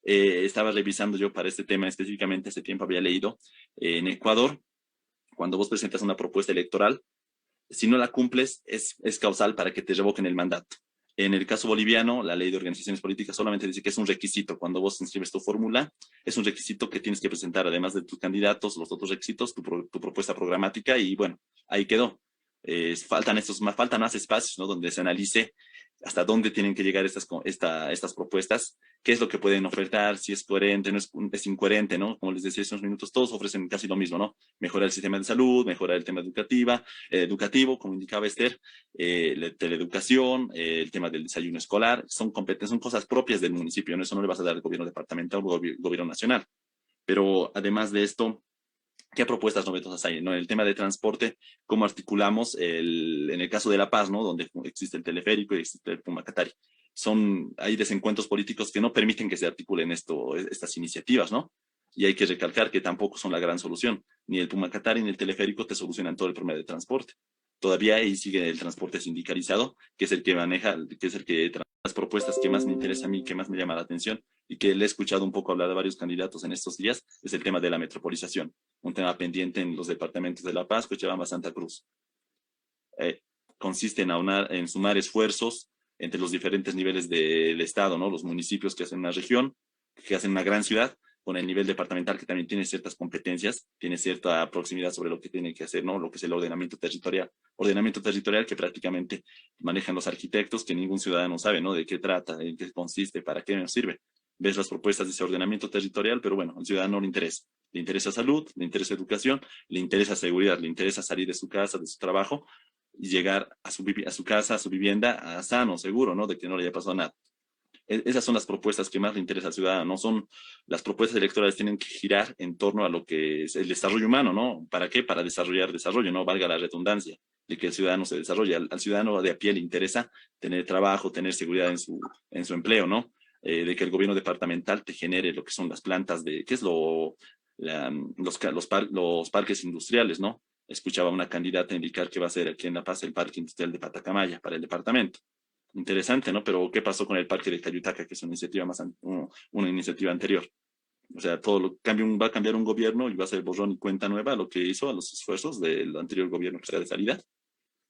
Estaba revisando yo para este tema específicamente, hace tiempo había leído, en Ecuador, cuando vos presentas una propuesta electoral, si no la cumples, es causal para que te revoquen el mandato. En el caso boliviano, la ley de organizaciones políticas solamente dice que es un requisito. Cuando vos inscribes tu fórmula, es un requisito que tienes que presentar, además de tus candidatos, los otros requisitos, tu propuesta programática, y bueno, ahí quedó. Faltan más espacios, ¿no? Donde se analice hasta dónde tienen que llegar estas propuestas, qué es lo que pueden ofertar, si es coherente, no es incoherente, ¿no? Como les decía hace unos minutos, todos ofrecen casi lo mismo, ¿no? Mejorar el sistema de salud, mejorar el tema educativo, como indicaba Esther, la teleeducación, el tema del desayuno escolar, son cosas propias del municipio, ¿no? Eso no le vas a dar al gobierno departamental o al gobierno nacional. Pero además de esto, ¿qué propuestas novedosas hay? ¿No? En el tema de transporte, ¿cómo articulamos en el caso de La Paz, ¿no? Donde existe el teleférico y existe el Pumacatari? Hay desencuentros políticos que no permiten que se articulen estas iniciativas, ¿no? Y hay que recalcar que tampoco son la gran solución. Ni el Pumacatari ni el teleférico te solucionan todo el problema de transporte. Todavía ahí sigue el transporte sindicalizado, que es el que maneja, que es el que trae las propuestas que más me interesa a mí, que más me llama la atención y que le he escuchado un poco hablar de varios candidatos en estos días, es el tema de la metropolización, un tema pendiente en los departamentos de La Paz, Cochabamba, Santa Cruz. Consiste en sumar esfuerzos entre los diferentes niveles del Estado, ¿no? Los municipios que hacen una región, que hacen una gran ciudad, con el nivel departamental que también tiene ciertas competencias, tiene cierta proximidad sobre lo que tiene que hacer, ¿no? Lo que es el ordenamiento territorial que prácticamente manejan los arquitectos, que ningún ciudadano sabe, ¿no? De qué trata, en qué consiste, para qué nos sirve. Ves las propuestas de ese ordenamiento territorial, pero bueno, al ciudadano no le interesa. Le interesa salud, le interesa educación, le interesa seguridad, le interesa salir de su casa, de su trabajo y llegar a su casa, a su vivienda, sano, seguro, ¿no? De que no le haya pasado nada. Esas son las propuestas que más le interesa al ciudadano, ¿no? Son las propuestas electorales tienen que girar en torno a lo que es el desarrollo humano, ¿no? ¿Para qué? Para desarrollar desarrollo, ¿no? Valga la redundancia de que el ciudadano se desarrolle. Al ciudadano de a pie le interesa tener trabajo, tener seguridad en su empleo, ¿no? De que el gobierno departamental te genere lo que son las plantas de, ¿qué es los parques industriales, ¿no? Escuchaba una candidata indicar que va a ser aquí en La Paz el parque industrial de Patacamaya para el departamento. Interesante, ¿no? Pero ¿qué pasó con el parque de Cayutaca, que es una iniciativa anterior? O sea, va a cambiar un gobierno y va a ser borrón y cuenta nueva lo que hizo a los esfuerzos del anterior gobierno que era de salida.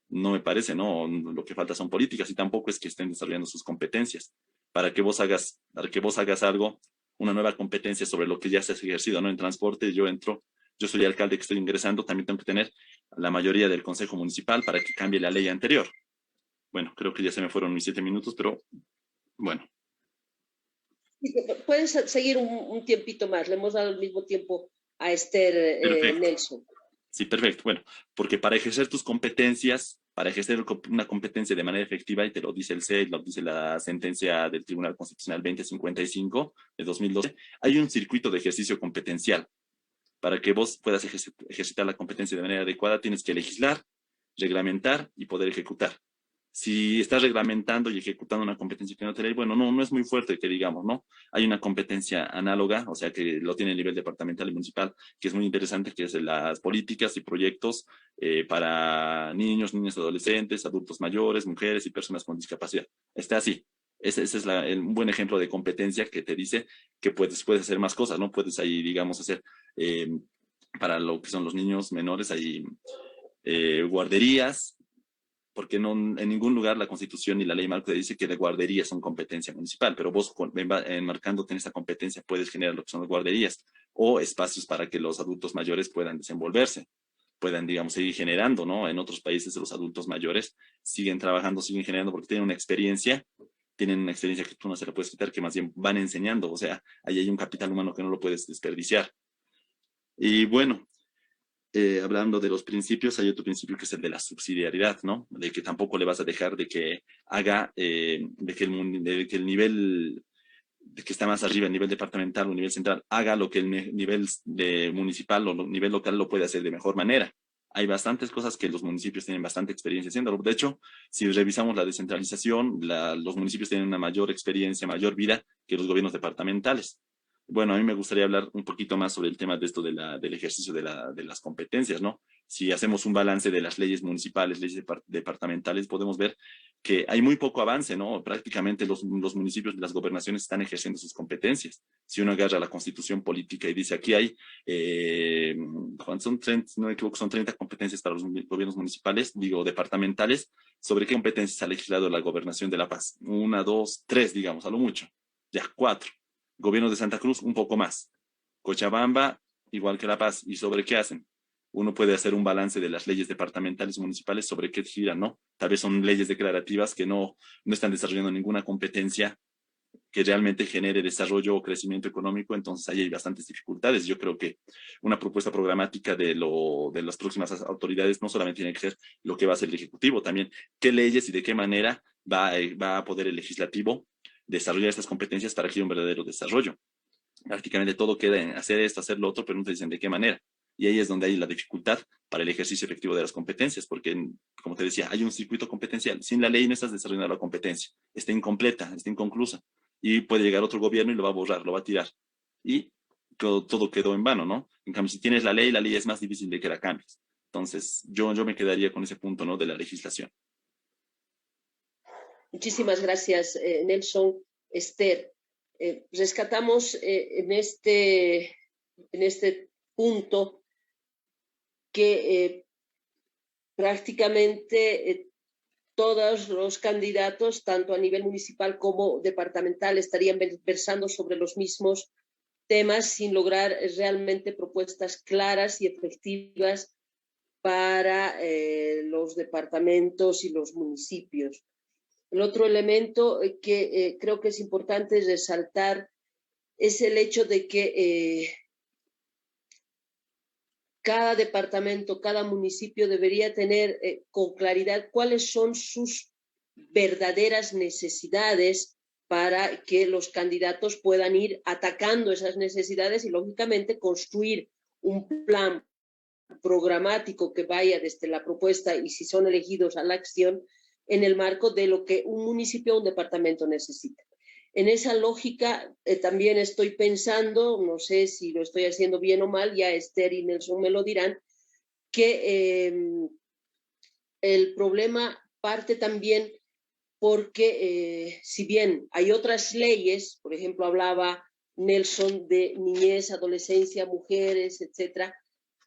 No me parece, ¿no? Lo que falta son políticas y tampoco es que estén desarrollando sus competencias. Para que vos hagas algo, una nueva competencia sobre lo que ya se ha ejercido, ¿no? En transporte, yo soy alcalde que estoy ingresando, también tengo que tener la mayoría del consejo municipal para que cambie la ley anterior. Bueno, creo que ya se me fueron mis 7 minutos, pero bueno. Puedes seguir un tiempito más. Le hemos dado el mismo tiempo a Esther Nelson. Sí, perfecto. Bueno, porque para ejercer tus competencias, para ejercer una competencia de manera efectiva, y te lo dice el CED, lo dice la sentencia del Tribunal Constitucional 2055 de 2012, hay un circuito de ejercicio competencial. Para que vos puedas ejercitar la competencia de manera adecuada, tienes que legislar, reglamentar y poder ejecutar. Si estás reglamentando y ejecutando una competencia que no te ley, bueno, no es muy fuerte que digamos, ¿no? Hay una competencia análoga, o sea, que lo tiene a nivel departamental y municipal, que es muy interesante, que es las políticas y proyectos para niños, niñas, adolescentes, adultos mayores, mujeres y personas con discapacidad. Está así. Ese es un buen ejemplo de competencia que te dice que puedes hacer más cosas, ¿no? Puedes ahí, digamos, hacer para lo que son los niños menores, ahí guarderías, porque en ningún lugar la Constitución ni la ley marco te dice que las guarderías son competencia municipal, pero vos enmarcándote en esta competencia puedes generar lo que son las guarderías o espacios para que los adultos mayores puedan desenvolverse, puedan, digamos, seguir generando, ¿no? En otros países los adultos mayores siguen trabajando, siguen generando porque tienen una experiencia que tú no se la puedes quitar, que más bien van enseñando, o sea, ahí hay un capital humano que no lo puedes desperdiciar. Y bueno, hablando de los principios, hay otro principio que es el de la subsidiariedad, ¿no? De que tampoco le vas a dejar de que haga, de que el nivel de que está más arriba, el nivel departamental o el nivel central, haga lo que el nivel municipal o el nivel local lo puede hacer de mejor manera. Hay bastantes cosas que los municipios tienen bastante experiencia haciéndolo. De hecho, si revisamos la descentralización, los municipios tienen una mayor experiencia, mayor vida que los gobiernos departamentales. Bueno, a mí me gustaría hablar un poquito más sobre el tema de esto del ejercicio de las competencias, ¿no? Si hacemos un balance de las leyes municipales, leyes departamentales, podemos ver que hay muy poco avance, ¿no? Prácticamente los municipios y las gobernaciones están ejerciendo sus competencias. Si uno agarra la constitución política y dice aquí hay, son 30, no me equivoco, son 30 competencias para los gobiernos municipales, digo, departamentales, ¿sobre qué competencias ha legislado la gobernación de La Paz? 1, 2, 3, digamos, a lo mucho. Ya, 4. Gobierno de Santa Cruz, un poco más. Cochabamba, igual que La Paz. ¿Y sobre qué hacen? Uno puede hacer un balance de las leyes departamentales y municipales sobre qué giran, ¿no? Tal vez son leyes declarativas que no están desarrollando ninguna competencia que realmente genere desarrollo o crecimiento económico, entonces ahí hay bastantes dificultades. Yo creo que una propuesta programática de las próximas autoridades no solamente tiene que ser lo que va a hacer el Ejecutivo, también qué leyes y de qué manera va a poder el Legislativo desarrollar estas competencias para que haya un verdadero desarrollo. Prácticamente todo queda en hacer esto, hacer lo otro, pero no te dicen de qué manera. Y ahí es donde hay la dificultad para el ejercicio efectivo de las competencias, porque, como te decía, hay un circuito competencial. Sin la ley no estás desarrollando la competencia. Está incompleta, está inconclusa. Y puede llegar otro gobierno y lo va a borrar, lo va a tirar. Y todo quedó en vano, ¿no? En cambio, si tienes la ley es más difícil de que la cambies. Entonces, yo me quedaría con ese punto, ¿no? De la legislación. Muchísimas gracias, Nelson. Esther, rescatamos en este punto que prácticamente todos los candidatos, tanto a nivel municipal como departamental, estarían versando sobre los mismos temas sin lograr realmente propuestas claras y efectivas para los departamentos y los municipios. El otro elemento que creo que es importante resaltar es el hecho de que cada departamento, cada municipio debería tener con claridad cuáles son sus verdaderas necesidades para que los candidatos puedan ir atacando esas necesidades y, lógicamente, construir un plan programático que vaya desde la propuesta y, si son elegidos, a la acción en el marco de lo que un municipio o un departamento necesita. En esa lógica también estoy pensando, no sé si lo estoy haciendo bien o mal, ya Esther y Nelson me lo dirán, que el problema parte también porque si bien hay otras leyes, por ejemplo, hablaba Nelson de niñez, adolescencia, mujeres, etcétera,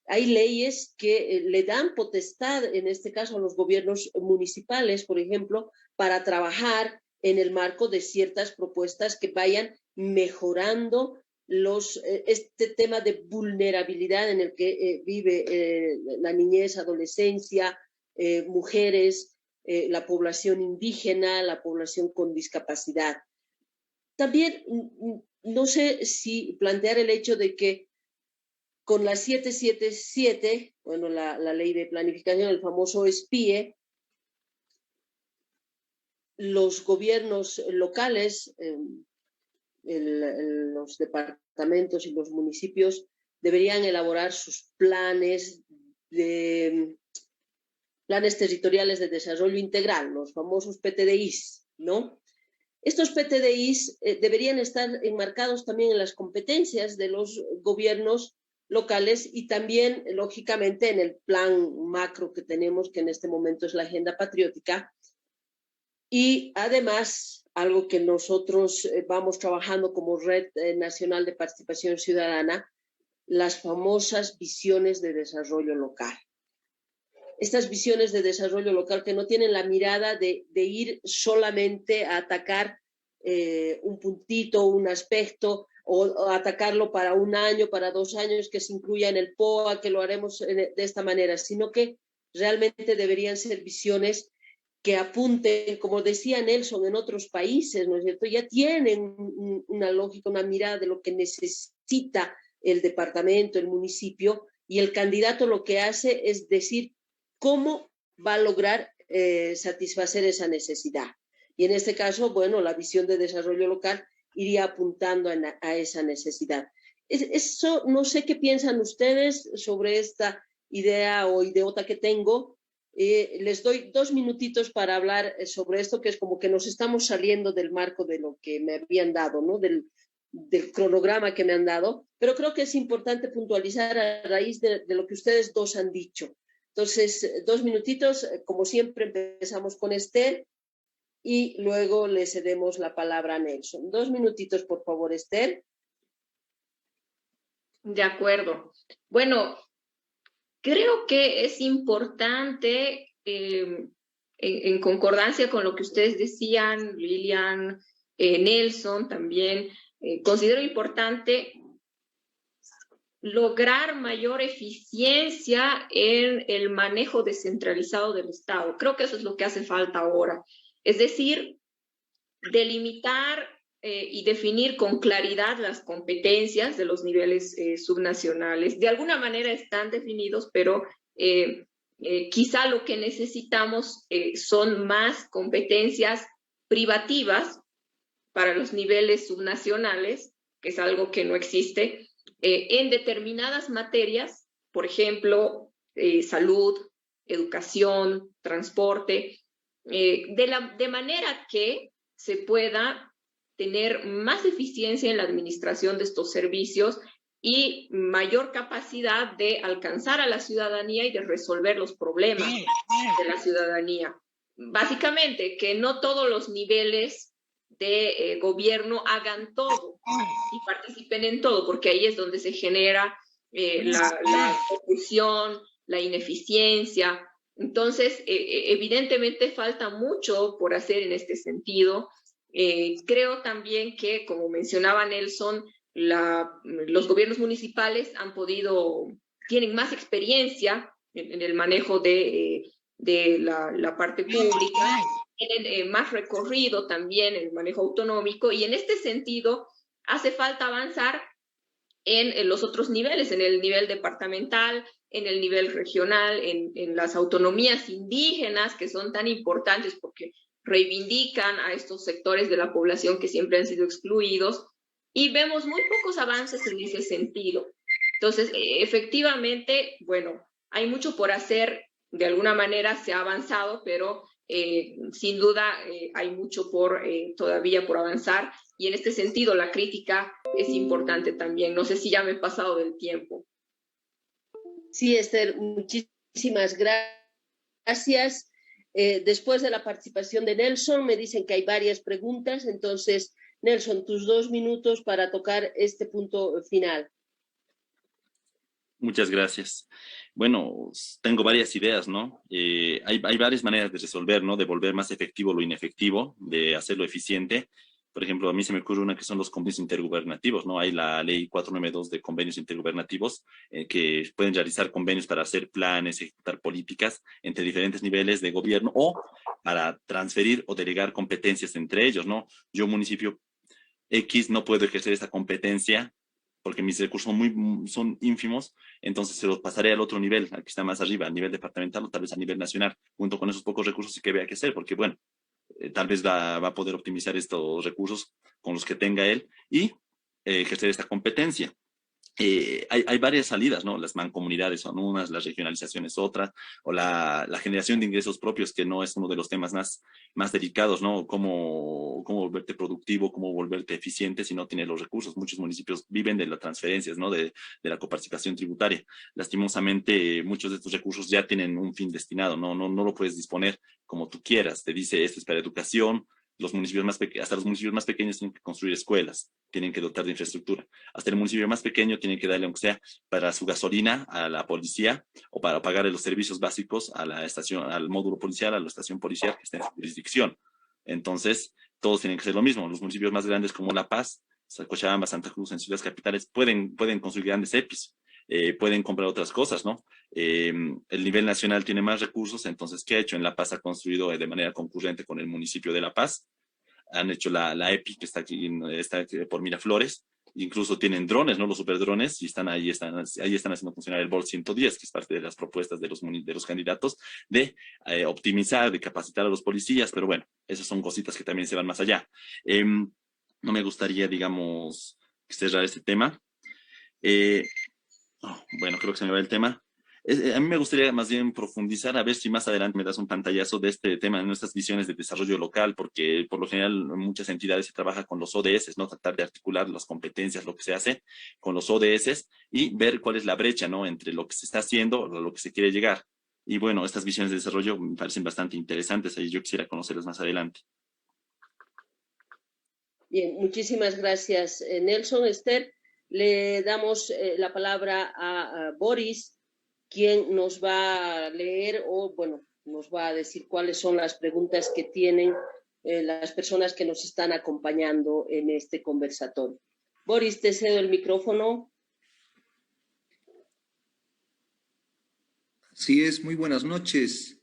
hay leyes que le dan potestad, en este caso a los gobiernos municipales, por ejemplo, para trabajar en el marco de ciertas propuestas que vayan mejorando este tema de vulnerabilidad en el que vive la niñez, adolescencia, mujeres, la población indígena, la población con discapacidad. También no sé si plantear el hecho de que con la 777, bueno, la ley de planificación, el famoso SPIE, los gobiernos locales, los departamentos y los municipios deberían elaborar sus planes territoriales de desarrollo integral, los famosos PTDIs, ¿no? Estos PTDIs deberían estar enmarcados también en las competencias de los gobiernos locales y también, lógicamente, en el plan macro que tenemos, que en este momento es la Agenda Patriótica. Y además, algo que nosotros vamos trabajando como Red Nacional de Participación Ciudadana, las famosas visiones de desarrollo local. Estas visiones de desarrollo local que no tienen la mirada de ir solamente a atacar un puntito, un aspecto, o atacarlo para un año, para 2 años, que se incluya en el POA, que lo haremos de esta manera, sino que realmente deberían ser visiones que apunten, como decía Nelson, en otros países, ¿no es cierto? Ya tienen una lógica, una mirada de lo que necesita el departamento, el municipio, y el candidato lo que hace es decir cómo va a lograr satisfacer esa necesidad. Y en este caso, bueno, la visión de desarrollo local iría apuntando a esa necesidad. Eso, no sé qué piensan ustedes sobre esta idea o ideota que tengo. Les doy 2 minutitos para hablar sobre esto, que es como que nos estamos saliendo del marco de lo que me habían dado, ¿no? Del cronograma que me han dado, pero creo que es importante puntualizar a raíz de lo que ustedes dos han dicho. Entonces, 2 minutitos, como siempre empezamos con Esther y luego le cedemos la palabra a Nelson. 2 minutitos, por favor, Esther. De acuerdo. Bueno, creo que es importante, en concordancia con lo que ustedes decían, Lilian, Nelson también, considero importante lograr mayor eficiencia en el manejo descentralizado del Estado. Creo que eso es lo que hace falta ahora. Es decir, delimitar y definir con claridad las competencias de los niveles subnacionales. De alguna manera están definidos, pero quizá lo que necesitamos son más competencias privativas para los niveles subnacionales, que es algo que no existe, en determinadas materias, por ejemplo, salud, educación, transporte, de manera que se pueda tener más eficiencia en la administración de estos servicios y mayor capacidad de alcanzar a la ciudadanía y de resolver los problemas de la ciudadanía. Básicamente, que no todos los niveles de gobierno hagan todo y participen en todo, porque ahí es donde se genera la corrupción, la ineficiencia. Entonces, evidentemente falta mucho por hacer en este sentido. Creo también que, como mencionaba Nelson, los gobiernos municipales tienen más experiencia en el manejo de la parte pública, tienen más recorrido también en el manejo autonómico, y en este sentido hace falta avanzar en los otros niveles, en el nivel departamental, en el nivel regional, en las autonomías indígenas, que son tan importantes porque reivindican a estos sectores de la población que siempre han sido excluidos, y vemos muy pocos avances en ese sentido. Entonces, efectivamente, bueno, hay mucho por hacer, de alguna manera se ha avanzado, pero sin duda hay mucho todavía por avanzar, y en este sentido la crítica es importante también. No sé si ya me he pasado del tiempo. Sí, Esther, muchísimas gracias. Después de la participación de Nelson, me dicen que hay varias preguntas, entonces, Nelson, tus 2 minutos para tocar este punto final. Muchas gracias. Bueno, tengo varias ideas, ¿no? Hay varias maneras de resolver, ¿no? De volver más efectivo lo inefectivo, de hacerlo eficiente. Por ejemplo, a mí se me ocurre una que son los convenios intergubernativos, ¿no? Hay la ley 492 de convenios intergubernativos que pueden realizar convenios para hacer planes, ejecutar políticas entre diferentes niveles de gobierno o para transferir o delegar competencias entre ellos, ¿no? Yo, municipio X, no puedo ejercer esa competencia porque mis recursos son ínfimos, entonces se los pasaré al otro nivel, al que está más arriba, a nivel departamental o tal vez a nivel nacional, junto con esos pocos recursos que vea que hacer, porque bueno, tal vez va a poder optimizar estos recursos con los que tenga él y ejercer esta competencia. Hay varias salidas, ¿no? Las mancomunidades son unas, la regionalización es otra, o la generación de ingresos propios, que no es uno de los temas más delicados, ¿no? Cómo volverte productivo, cómo volverte eficiente si no tienes los recursos. Muchos municipios viven de las transferencias, ¿no? De la coparticipación tributaria. Lastimosamente, muchos de estos recursos ya tienen un fin destinado, no lo puedes disponer como tú quieras. Te dice, esto es para educación. Hasta los municipios más pequeños tienen que construir escuelas, tienen que dotar de infraestructura. Hasta el municipio más pequeño tiene que darle, aunque sea para su gasolina, a la policía o para pagarle los servicios básicos a la estación, al módulo policial, a la estación policial que está en su jurisdicción. Entonces, todos tienen que hacer lo mismo. Los municipios más grandes como La Paz, Cochabamba, Santa Cruz, en ciudades capitales, pueden construir grandes EPIs. Pueden comprar otras cosas, ¿no? El nivel nacional tiene más recursos, entonces, ¿qué ha hecho? En La Paz ha construido de manera concurrente con el municipio de La Paz, han hecho la EPI, que está aquí por Miraflores, incluso tienen drones, ¿no? Los superdrones, y ahí están haciendo funcionar el BOL 110, que es parte de las propuestas de los candidatos, de optimizar, de capacitar a los policías, pero bueno, esas son cositas que también se van más allá. No me gustaría, digamos, cerrar este tema. Bueno, creo que se me va el tema. A mí me gustaría más bien profundizar, a ver si más adelante me das un pantallazo de este tema, de nuestras visiones de desarrollo local, porque por lo general en muchas entidades se trabaja con los ODS, ¿no? Tratar de articular las competencias, lo que se hace con los ODS y ver cuál es la brecha, ¿no? Entre lo que se está haciendo o lo que se quiere llegar. Y bueno, estas visiones de desarrollo me parecen bastante interesantes y yo quisiera conocerlas más adelante. Bien, muchísimas gracias, Nelson. Esther, le damos la palabra a Boris, quien nos va a leer o, bueno, nos va a decir cuáles son las preguntas que tienen las personas que nos están acompañando en este conversatorio. Boris, te cedo el micrófono. Así es, muy buenas noches.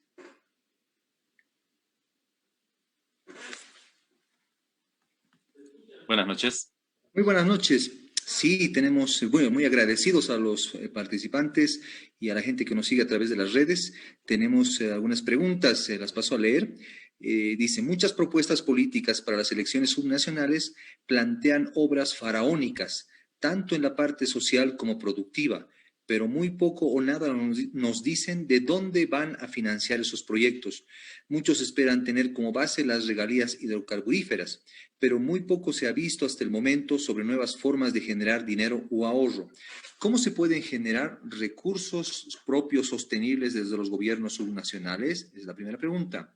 Buenas noches. Muy buenas noches. Sí, tenemos, bueno, muy agradecidos a los participantes y a la gente que nos sigue a través de las redes. Tenemos algunas preguntas, las paso a leer. Dice, muchas propuestas políticas para las elecciones subnacionales plantean obras faraónicas, tanto en la parte social como productiva, pero muy poco o nada nos dicen de dónde van a financiar esos proyectos. Muchos esperan tener como base las regalías hidrocarburíferas, pero muy poco se ha visto hasta el momento sobre nuevas formas de generar dinero o ahorro. ¿Cómo se pueden generar recursos propios sostenibles desde los gobiernos subnacionales? Es la primera pregunta.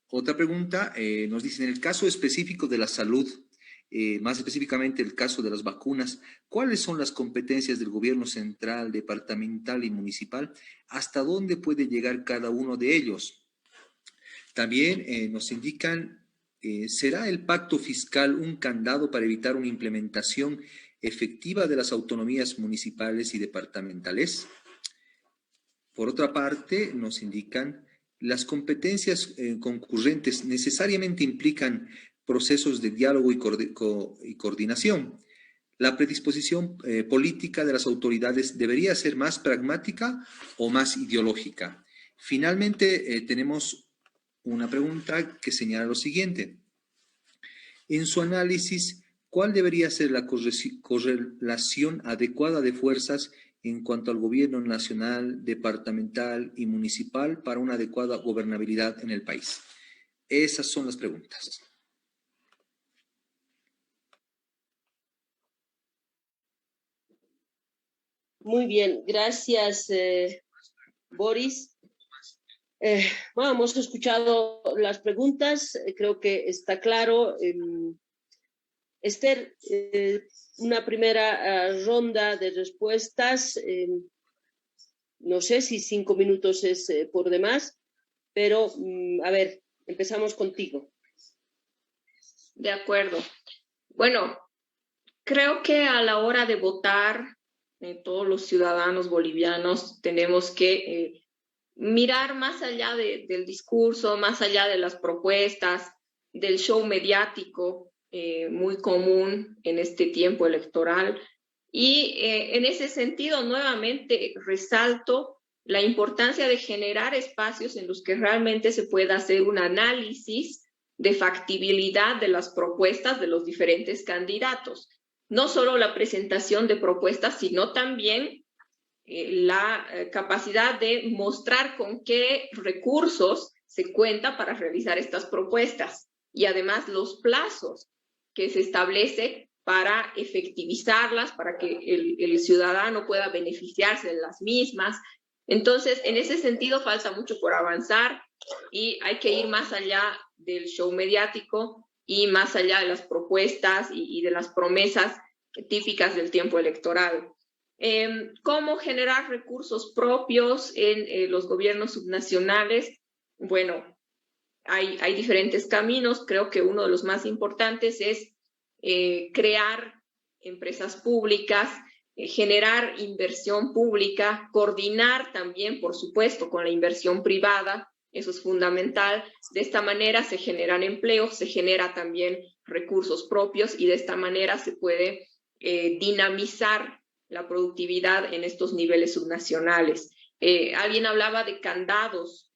Otra pregunta nos dice, en el caso específico de la salud, más específicamente el caso de las vacunas, ¿cuáles son las competencias del gobierno central, departamental y municipal? ¿Hasta dónde puede llegar cada uno de ellos? También nos indican, ¿será el pacto fiscal un candado para evitar una implementación efectiva de las autonomías municipales y departamentales? Por otra parte, nos indican, las competencias concurrentes necesariamente implican procesos de diálogo y coordinación. ¿La predisposición política de las autoridades debería ser más pragmática o más ideológica? Finalmente, tenemos una pregunta que señala lo siguiente. En su análisis, ¿cuál debería ser la correlación adecuada de fuerzas en cuanto al gobierno nacional, departamental y municipal para una adecuada gobernabilidad en el país? Esas son las preguntas. Muy bien, gracias, Boris. Bueno, hemos escuchado las preguntas, creo que está claro. Esther, una primera ronda de respuestas. No sé si 5 minutos es por demás, pero a ver, empezamos contigo. De acuerdo. Bueno, creo que a la hora de votar, todos los ciudadanos bolivianos tenemos que mirar más allá del discurso, más allá de las propuestas, del show mediático muy común en este tiempo electoral. Y en ese sentido, nuevamente resalto la importancia de generar espacios en los que realmente se pueda hacer un análisis de factibilidad de las propuestas de los diferentes candidatos. No solo la presentación de propuestas, sino también la capacidad de mostrar con qué recursos se cuenta para realizar estas propuestas y además los plazos que se establece para efectivizarlas, para que el ciudadano pueda beneficiarse de las mismas. Entonces, en ese sentido falta mucho por avanzar y hay que ir más allá del show mediático y más allá de las propuestas y de las promesas típicas del tiempo electoral. ¿Cómo generar recursos propios en los gobiernos subnacionales? Bueno, hay diferentes caminos. Creo que uno de los más importantes es crear empresas públicas, generar inversión pública, coordinar también, por supuesto, con la inversión privada. Eso es fundamental. De esta manera se generan empleos, se genera también recursos propios y de esta manera se puede dinamizar la productividad en estos niveles subnacionales. Alguien hablaba de candados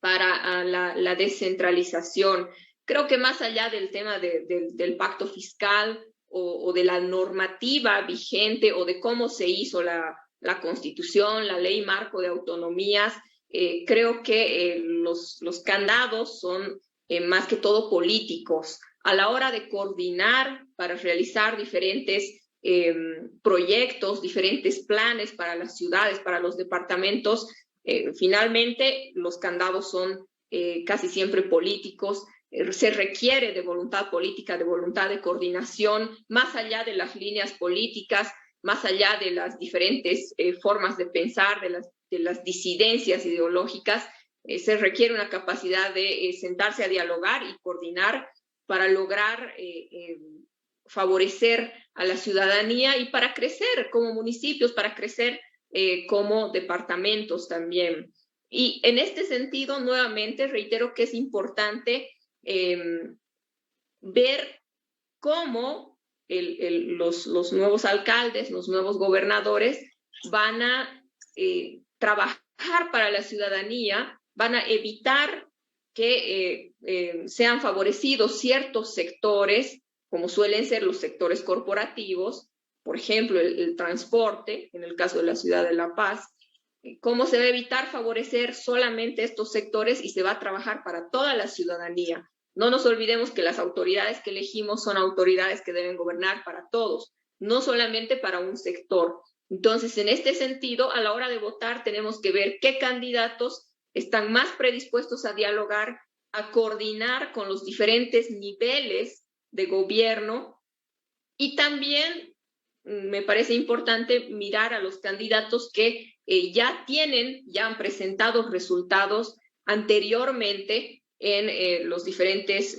para la descentralización. Creo que más allá del tema del pacto fiscal o de la normativa vigente o de cómo se hizo la Constitución, la Ley Marco de Autonomías, creo que los candados son más que todo políticos. A la hora de coordinar para realizar diferentes proyectos, diferentes planes para las ciudades, para los departamentos, finalmente los candados son casi siempre políticos. Se requiere de voluntad política, de voluntad de coordinación, más allá de las líneas políticas, más allá de las diferentes formas de pensar, de las disidencias ideológicas. Se requiere una capacidad de sentarse a dialogar y coordinar para lograr favorecer a la ciudadanía y para crecer como municipios, para crecer como departamentos también. Y en este sentido, nuevamente, reitero que es importante ver cómo los nuevos alcaldes, los nuevos gobernadores van a trabajar para la ciudadanía, van a evitar que sean favorecidos ciertos sectores, como suelen ser los sectores corporativos, por ejemplo, el transporte, en el caso de la ciudad de La Paz. ¿Cómo se va a evitar favorecer solamente estos sectores y se va a trabajar para toda la ciudadanía? No nos olvidemos que las autoridades que elegimos son autoridades que deben gobernar para todos, no solamente para un sector. Entonces, en este sentido, a la hora de votar tenemos que ver qué candidatos están más predispuestos a dialogar, a coordinar con los diferentes niveles de gobierno y también me parece importante mirar a los candidatos que ya han presentado resultados anteriormente en las diferentes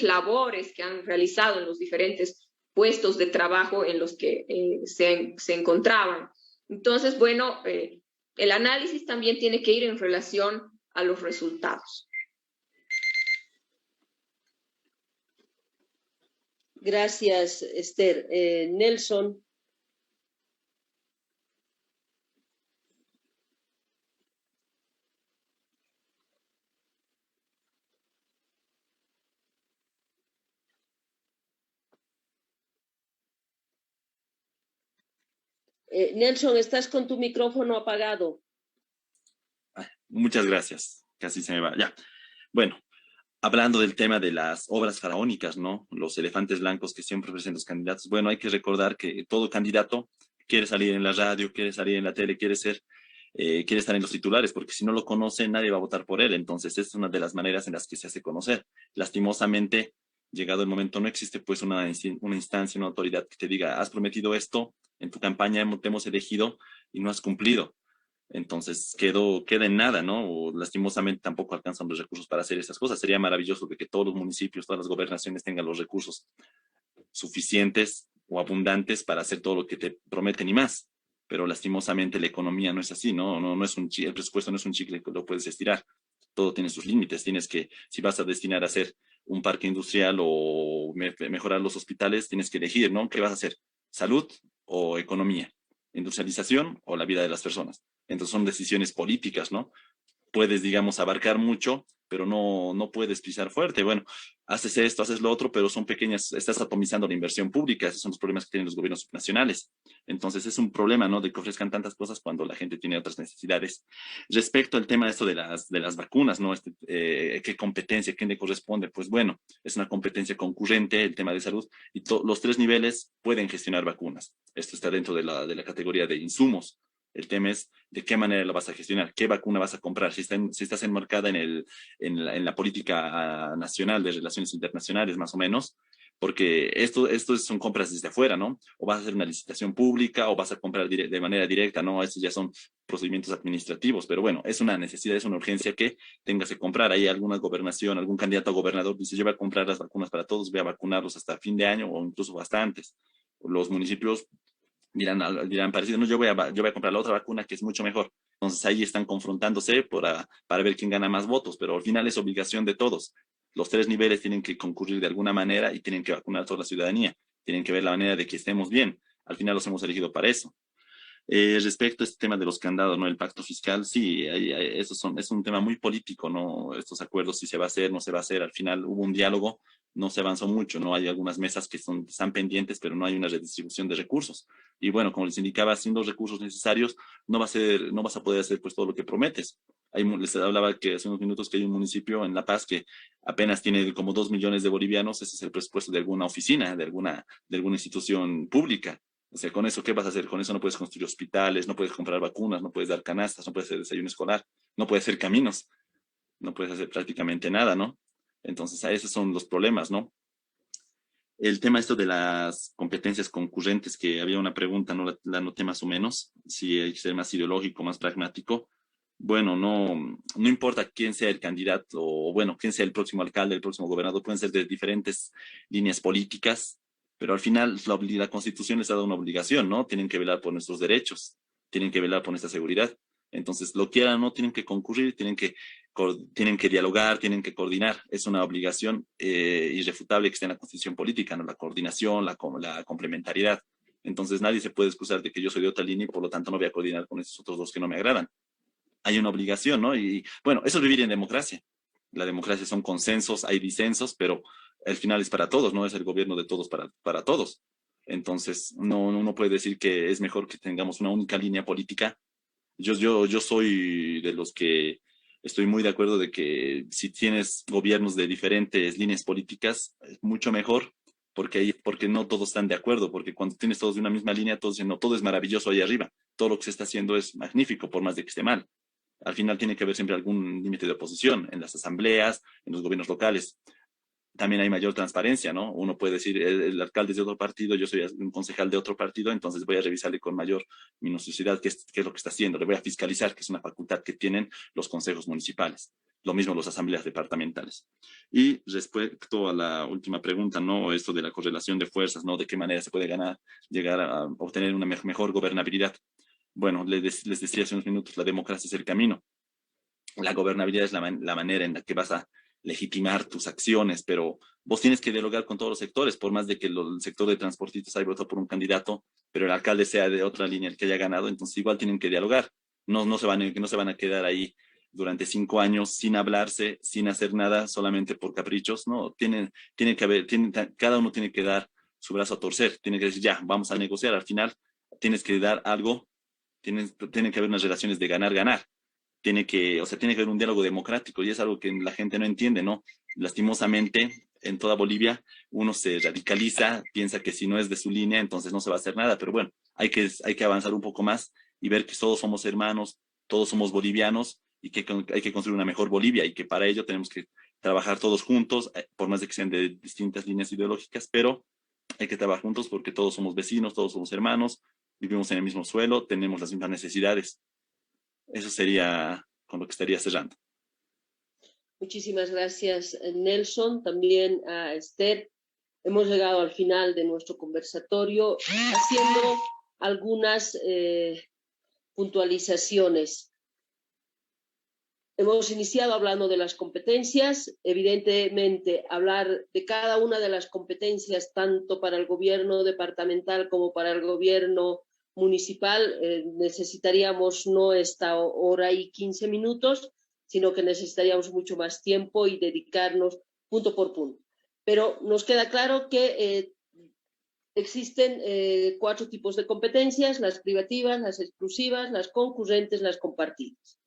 labores que han realizado en los diferentes puestos de trabajo en los que se encontraban. Entonces, bueno, el análisis también tiene que ir en relación a los resultados. Gracias, Esther. Nelson. Nelson, estás con tu micrófono apagado. Muchas gracias. Casi se me va. Ya. Bueno, hablando del tema de las obras faraónicas, ¿no? Los elefantes blancos que siempre ofrecen los candidatos. Bueno, hay que recordar que todo candidato quiere salir en la radio, quiere salir en la tele, quiere estar en los titulares, porque si no lo conoce, nadie va a votar por él. Entonces, es una de las maneras en las que se hace conocer. Lastimosamente, llegado el momento, no existe pues una instancia, una autoridad que te diga, has prometido esto, en tu campaña te hemos elegido y no has cumplido. Entonces queda en nada, ¿no? O lastimosamente tampoco alcanzan los recursos para hacer esas cosas. Sería maravilloso de que todos los municipios, todas las gobernaciones tengan los recursos suficientes o abundantes para hacer todo lo que te prometen y más. Pero lastimosamente la economía no es así, ¿no? No es el presupuesto no es un chicle que lo puedes estirar. Todo tiene sus límites. Tienes que, si vas a destinar a hacer un parque industrial o mejorar los hospitales, tienes que elegir, ¿no? ¿Qué vas a hacer? ¿Salud o economía? ¿Industrialización o la vida de las personas? Entonces son decisiones políticas, ¿no? Puedes, digamos, abarcar mucho, pero no puedes pisar fuerte. Bueno, haces esto, haces lo otro, pero son pequeñas, estás atomizando la inversión pública. Esos son los problemas que tienen los gobiernos nacionales. Entonces es un problema, ¿no? De que ofrezcan tantas cosas cuando la gente tiene otras necesidades. Respecto al tema de esto de las vacunas, ¿no? ¿Qué competencia, quién le corresponde? Pues bueno, es una competencia concurrente, el tema de salud, y los 3 niveles pueden gestionar vacunas. Esto está dentro de la categoría de insumos. El tema es de qué manera lo vas a gestionar, qué vacuna vas a comprar, si estás enmarcada en la política nacional de relaciones internacionales, más o menos, porque esto son compras desde afuera, ¿no? O vas a hacer una licitación pública o vas a comprar de manera directa, ¿no? Estos ya son procedimientos administrativos, pero bueno, es una necesidad, es una urgencia que tengas que comprar. Hay alguna gobernación, algún candidato a gobernador dice, yo voy a comprar las vacunas para todos, voy a vacunarlos hasta fin de año o incluso bastantes. Los municipios dirán parecido, no, yo voy a comprar la otra vacuna que es mucho mejor. Entonces ahí están confrontándose para ver quién gana más votos, pero al final es obligación de todos. Los 3 niveles tienen que concurrir de alguna manera y tienen que vacunar a toda la ciudadanía. Tienen que ver la manera de que estemos bien. Al final los hemos elegido para eso. Respecto a este tema de los candados, ¿no? El pacto fiscal, sí, es un tema muy político, ¿no? Estos acuerdos, si se va a hacer, no se va a hacer. Al final hubo un diálogo, no se avanzó mucho, ¿no? Hay algunas mesas que están pendientes, pero no hay una redistribución de recursos. Y bueno, como les indicaba, sin los recursos necesarios, no vas a poder hacer pues todo lo que prometes. Les hablaba que hace unos minutos que hay un municipio en La Paz que apenas tiene como 2 millones de bolivianos, ese es el presupuesto de alguna oficina, de alguna institución pública. O sea, con eso, ¿qué vas a hacer? Con eso no puedes construir hospitales, no puedes comprar vacunas, no puedes dar canastas, no puedes hacer desayuno escolar, no puedes hacer caminos, no puedes hacer prácticamente nada, ¿no? Entonces, esos son los problemas, ¿no? El tema esto de las competencias concurrentes, que había una pregunta, ¿no? La noté más o menos, si hay que ser más ideológico, más pragmático. Bueno, no importa quién sea el candidato o, bueno, quién sea el próximo alcalde, el próximo gobernador, pueden ser de diferentes líneas políticas, pero al final la Constitución les ha dado una obligación, ¿no? Tienen que velar por nuestros derechos, tienen que velar por nuestra seguridad. Entonces, lo quieran o no, tienen que concurrir, tienen que dialogar, tienen que coordinar. Es una obligación irrefutable que esté en la Constitución política, ¿no? La coordinación, la complementariedad. Entonces, nadie se puede excusar de que yo soy de otra línea y por lo tanto no voy a coordinar con esos otros dos que no me agradan. Hay una obligación, ¿no? Y bueno, eso es vivir en democracia. La democracia son consensos, hay disensos, pero al final es para todos, ¿no? Es el gobierno de todos para todos. Entonces, no puede decir que es mejor que tengamos una única línea política. Yo soy de los que estoy muy de acuerdo de que si tienes gobiernos de diferentes líneas políticas, es mucho mejor, porque no todos están de acuerdo, porque cuando tienes todos de una misma línea, todos dicen, no, todo es maravilloso ahí arriba, todo lo que se está haciendo es magnífico, por más de que esté mal. Al final tiene que haber siempre algún límite de oposición en las asambleas, en los gobiernos locales. También hay mayor transparencia, ¿no? Uno puede decir, el alcalde es de otro partido, yo soy un concejal de otro partido, entonces voy a revisarle con mayor minuciosidad qué es lo que está haciendo. Le voy a fiscalizar, que es una facultad que tienen los consejos municipales. Lo mismo las asambleas departamentales. Y respecto a la última pregunta, ¿no? Esto de la correlación de fuerzas, ¿no? De qué manera se puede llegar a obtener una mejor gobernabilidad. Bueno, les decía hace unos minutos, la democracia es el camino. La gobernabilidad es la manera en la que vas a legitimar tus acciones, pero vos tienes que dialogar con todos los sectores, por más de que el sector de transportistas haya votado por un candidato, pero el alcalde sea de otra línea el que haya ganado, entonces igual tienen que dialogar. No se van a quedar ahí durante 5 años sin hablarse, sin hacer nada, solamente por caprichos, ¿no? Cada uno tiene que dar su brazo a torcer, tiene que decir, ya, vamos a negociar, al final tienes que dar algo, tiene que haber unas relaciones de ganar-ganar, tiene que haber un diálogo democrático, y es algo que la gente no entiende, ¿no? Lastimosamente, en toda Bolivia, uno se radicaliza, piensa que si no es de su línea, entonces no se va a hacer nada, pero bueno, hay que avanzar un poco más y ver que todos somos hermanos, todos somos bolivianos, y que hay que construir una mejor Bolivia, y que para ello tenemos que trabajar todos juntos, por más de que sean de distintas líneas ideológicas, pero hay que trabajar juntos porque todos somos vecinos, todos somos hermanos, vivimos en el mismo suelo, tenemos las mismas necesidades. Eso sería con lo que estaría cerrando. Muchísimas gracias, Nelson, también a Esther. Hemos llegado al final de nuestro conversatorio haciendo algunas puntualizaciones. Hemos iniciado hablando de las competencias. Evidentemente, hablar de cada una de las competencias, tanto para el gobierno departamental como para el gobierno municipal, necesitaríamos no esta hora y 15 minutos, sino que necesitaríamos mucho más tiempo y dedicarnos punto por punto. Pero nos queda claro que existen 4 tipos de competencias: las privativas, las exclusivas, las concurrentes, las compartidas.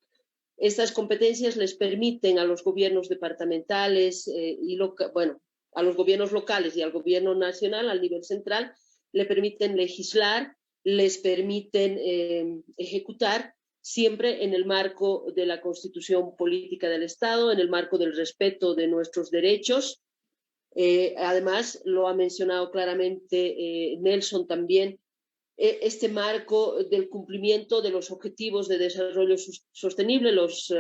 Estas competencias les permiten a los gobiernos departamentales a los gobiernos locales y al gobierno nacional, al nivel central, le permiten legislar, les permiten ejecutar, siempre en el marco de la Constitución Política del Estado, en el marco del respeto de nuestros derechos. Además, lo ha mencionado claramente Nelson también, este marco del cumplimiento de los Objetivos de Desarrollo Sostenible, los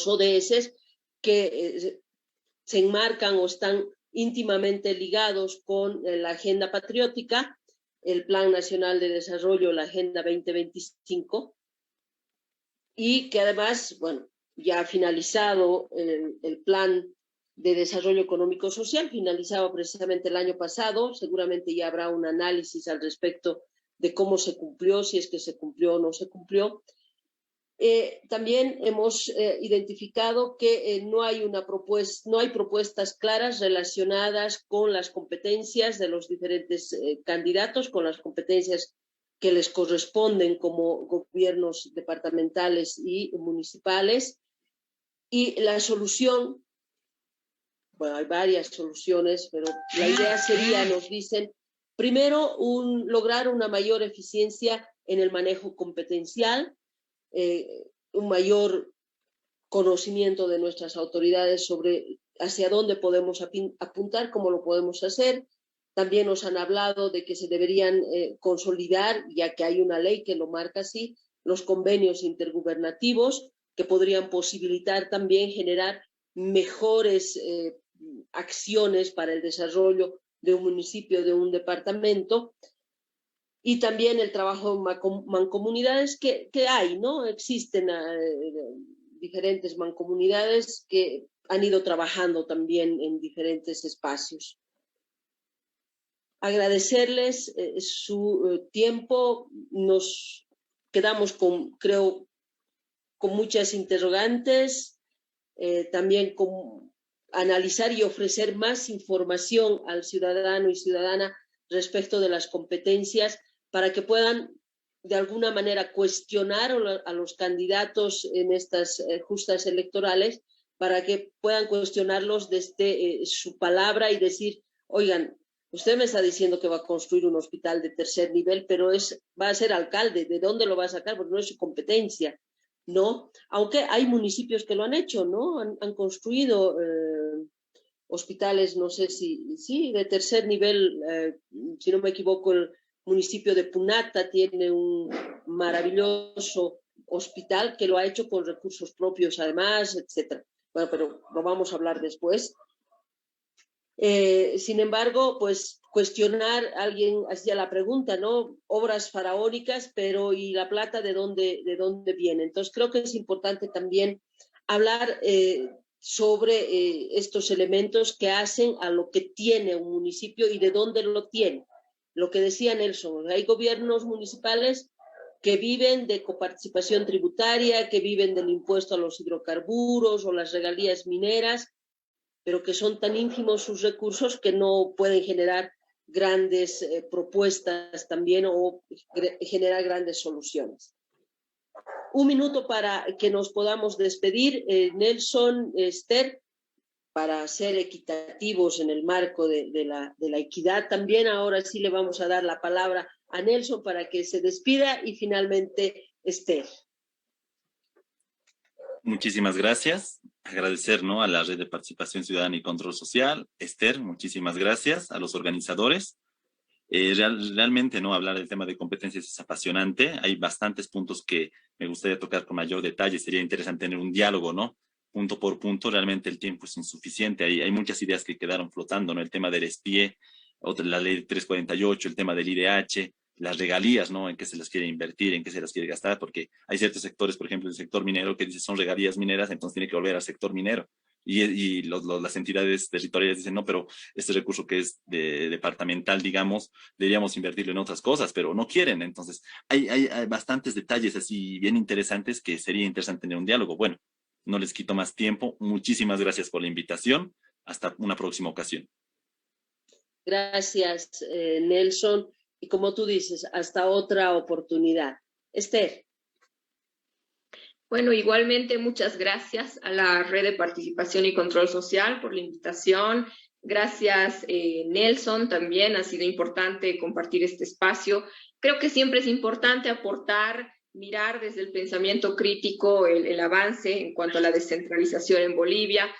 ODS, que se enmarcan o están íntimamente ligados con la Agenda Patriótica, el Plan Nacional de Desarrollo, la Agenda 2025, y que además, bueno, ya ha finalizado el Plan de Desarrollo Económico Social, finalizado precisamente el año pasado. Seguramente ya habrá un análisis al respecto de cómo se cumplió, si es que se cumplió o no se cumplió. También hemos identificado que no hay propuestas claras relacionadas con las competencias de los diferentes candidatos, con las competencias que les corresponden como gobiernos departamentales y municipales. Y la solución, bueno, hay varias soluciones, pero la idea sería, nos dicen, primero, lograr una mayor eficiencia en el manejo competencial, un mayor conocimiento de nuestras autoridades sobre hacia dónde podemos apuntar, cómo lo podemos hacer. También nos han hablado de que se deberían consolidar, ya que hay una ley que lo marca así, los convenios intergubernativos, que podrían posibilitar también generar mejores acciones para el desarrollo de un municipio, de un departamento. Y también el trabajo en mancomunidades que hay, ¿no? Existen diferentes mancomunidades que han ido trabajando también en diferentes espacios. Agradecerles su tiempo. Nos quedamos creo, con muchas interrogantes, también con analizar y ofrecer más información al ciudadano y ciudadana respecto de las competencias, para que puedan de alguna manera cuestionar a los candidatos en estas justas electorales, para que puedan cuestionarlos desde su palabra y decir, oigan, usted me está diciendo que va a construir un hospital de 3er nivel, pero va a ser alcalde, ¿de dónde lo va a sacar? Porque no es su competencia, ¿no? Aunque hay municipios que lo han hecho, ¿no? Han construido hospitales, no sé si de 3er nivel, si no me equivoco, el municipio de Punata tiene un maravilloso hospital que lo ha hecho con recursos propios además, etc. Bueno, pero lo vamos a hablar después. Sin embargo, pues cuestionar, alguien hacía la pregunta, ¿no? Obras faraónicas, pero ¿y la plata de dónde viene? Entonces creo que es importante también hablar sobre estos elementos que hacen a lo que tiene un municipio y de dónde lo tiene. Lo que decía Nelson, hay gobiernos municipales que viven de coparticipación tributaria, que viven del impuesto a los hidrocarburos o las regalías mineras, pero que son tan ínfimos sus recursos que no pueden generar grandes propuestas también o generar grandes soluciones. Un minuto para que nos podamos despedir. Nelson, Esther, para ser equitativos en el marco de la equidad también. Ahora sí le vamos a dar la palabra a Nelson para que se despida y finalmente Esther. Muchísimas gracias. Agradecer, ¿no?, a la Red de Participación Ciudadana y Control Social. Esther, muchísimas gracias. A los organizadores. Realmente, ¿no?, hablar del tema de competencias es apasionante. Hay bastantes puntos que me gustaría tocar con mayor detalle. Sería interesante tener un diálogo, ¿no?, punto por punto. Realmente el tiempo es insuficiente. Hay muchas ideas que quedaron flotando, ¿no? El tema del SPIE, la ley 348, el tema del IDH, las regalías, ¿no?, en qué se las quiere invertir, en qué se las quiere gastar, porque hay ciertos sectores, por ejemplo, el sector minero, que dice son regalías mineras, entonces tiene que volver al sector minero. Y las entidades territoriales dicen, no, pero este recurso que es departamental, digamos, deberíamos invertirlo en otras cosas, pero no quieren. Entonces, hay bastantes detalles así bien interesantes que sería interesante tener un diálogo. Bueno, no les quito más tiempo. Muchísimas gracias por la invitación. Hasta una próxima ocasión. Gracias, Nelson. Y como tú dices, hasta otra oportunidad. Esther. Bueno, igualmente muchas gracias a la Red de Participación y Control Social por la invitación. Gracias, Nelson, también ha sido importante compartir este espacio. Creo que siempre es importante aportar, mirar desde el pensamiento crítico el avance en cuanto a la descentralización en Bolivia,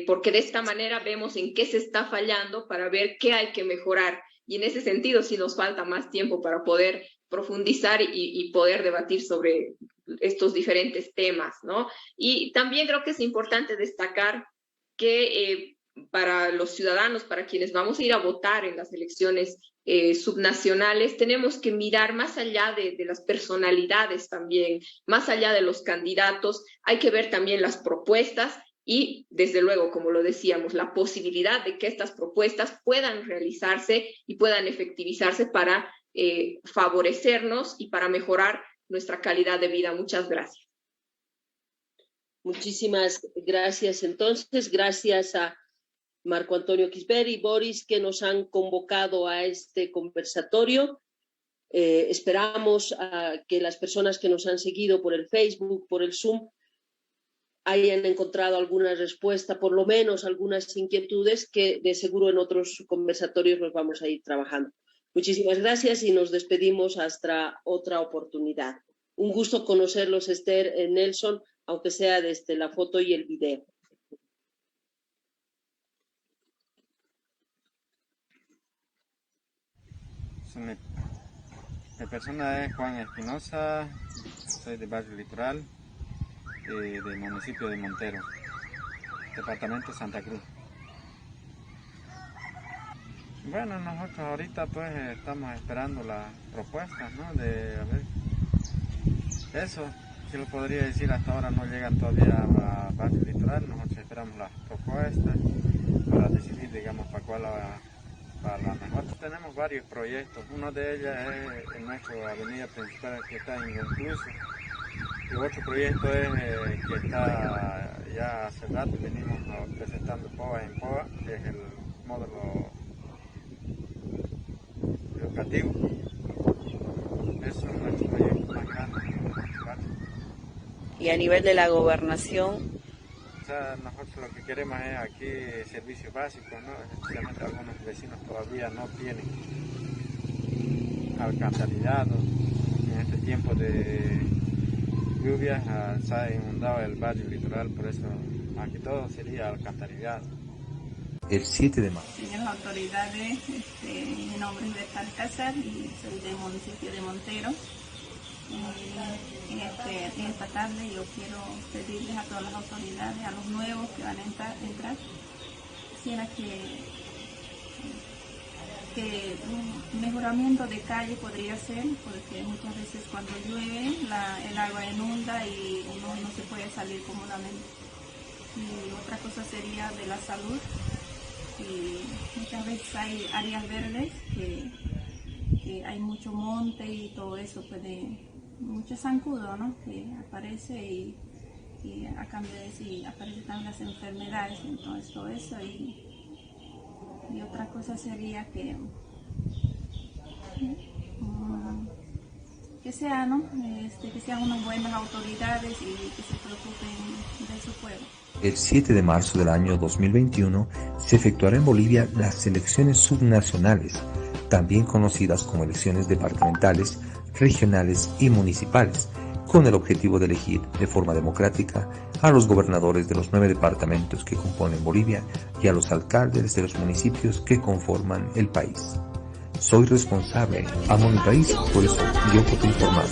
porque de esta manera vemos en qué se está fallando para ver qué hay que mejorar. Y en ese sentido sí nos falta más tiempo para poder profundizar y poder debatir sobre estos diferentes temas, ¿no? Y también creo que es importante destacar que para los ciudadanos, para quienes vamos a ir a votar en las elecciones subnacionales, tenemos que mirar más allá de las personalidades también, más allá de los candidatos, hay que ver también las propuestas y, desde luego, como lo decíamos, la posibilidad de que estas propuestas puedan realizarse y puedan efectivizarse para favorecernos y para mejorar nuestra calidad de vida. Muchas gracias. Muchísimas gracias. Entonces, gracias a Marco Antonio Quisper y Boris que nos han convocado a este conversatorio. Esperamos que las personas que nos han seguido por el Facebook, por el Zoom, hayan encontrado alguna respuesta, por lo menos algunas inquietudes que de seguro en otros conversatorios los vamos a ir trabajando. Muchísimas gracias y nos despedimos hasta otra oportunidad. Un gusto conocerlos, Esther, Nelson, aunque sea desde la foto y el video. Mi persona es Juan Espinosa, soy de Barrio Litoral, del municipio de Montero, departamento Santa Cruz. Bueno, nosotros ahorita pues estamos esperando las propuestas, ¿no? De a ver, eso, si lo podría decir, hasta ahora no llegan todavía a Barrio Litoral, nosotros esperamos las propuestas para decidir, digamos, para la mejor. Tenemos varios proyectos, uno de ellos es en nuestra avenida principal que está inconcluso. Y otro proyecto es que está ya hace rato, venimos presentando POA en POA, que es el módulo educativo. Eso es nuestro proyecto más grande. Y a nivel de la gobernación, o sea, nosotros lo que queremos es aquí servicios básicos, ¿no? Especialmente algunos vecinos todavía no tienen alcantarillado. En este tiempo de lluvias se ha inundado el barrio Litoral, por eso aquí todo sería alcantarillado. El 7 de marzo. Señores autoridades, mi nombre es Berta Alcázar y soy del municipio de Montero. En esta tarde yo quiero pedirles a todas las autoridades, a los nuevos que van a entrar, quisiera que un mejoramiento de calle podría ser, porque muchas veces cuando llueve el agua inunda y uno no se puede salir cómodamente. Y otra cosa sería de la salud. Y muchas veces hay áreas verdes que hay mucho monte y todo eso, pues mucho zancudo, ¿no? Que aparece y a cambio de eso aparecen también las enfermedades, entonces todo eso y otra cosa sería que sea, ¿no? Que sean unas buenas autoridades y que se preocupen de su pueblo. El 7 de marzo del año 2021 se efectuará en Bolivia las elecciones subnacionales, también conocidas como elecciones departamentales, regionales y municipales, con el objetivo de elegir de forma democrática a los gobernadores de los 9 departamentos que componen Bolivia y a los alcaldes de los municipios que conforman el país. Soy responsable, amo mi país, por eso yo puedo informar.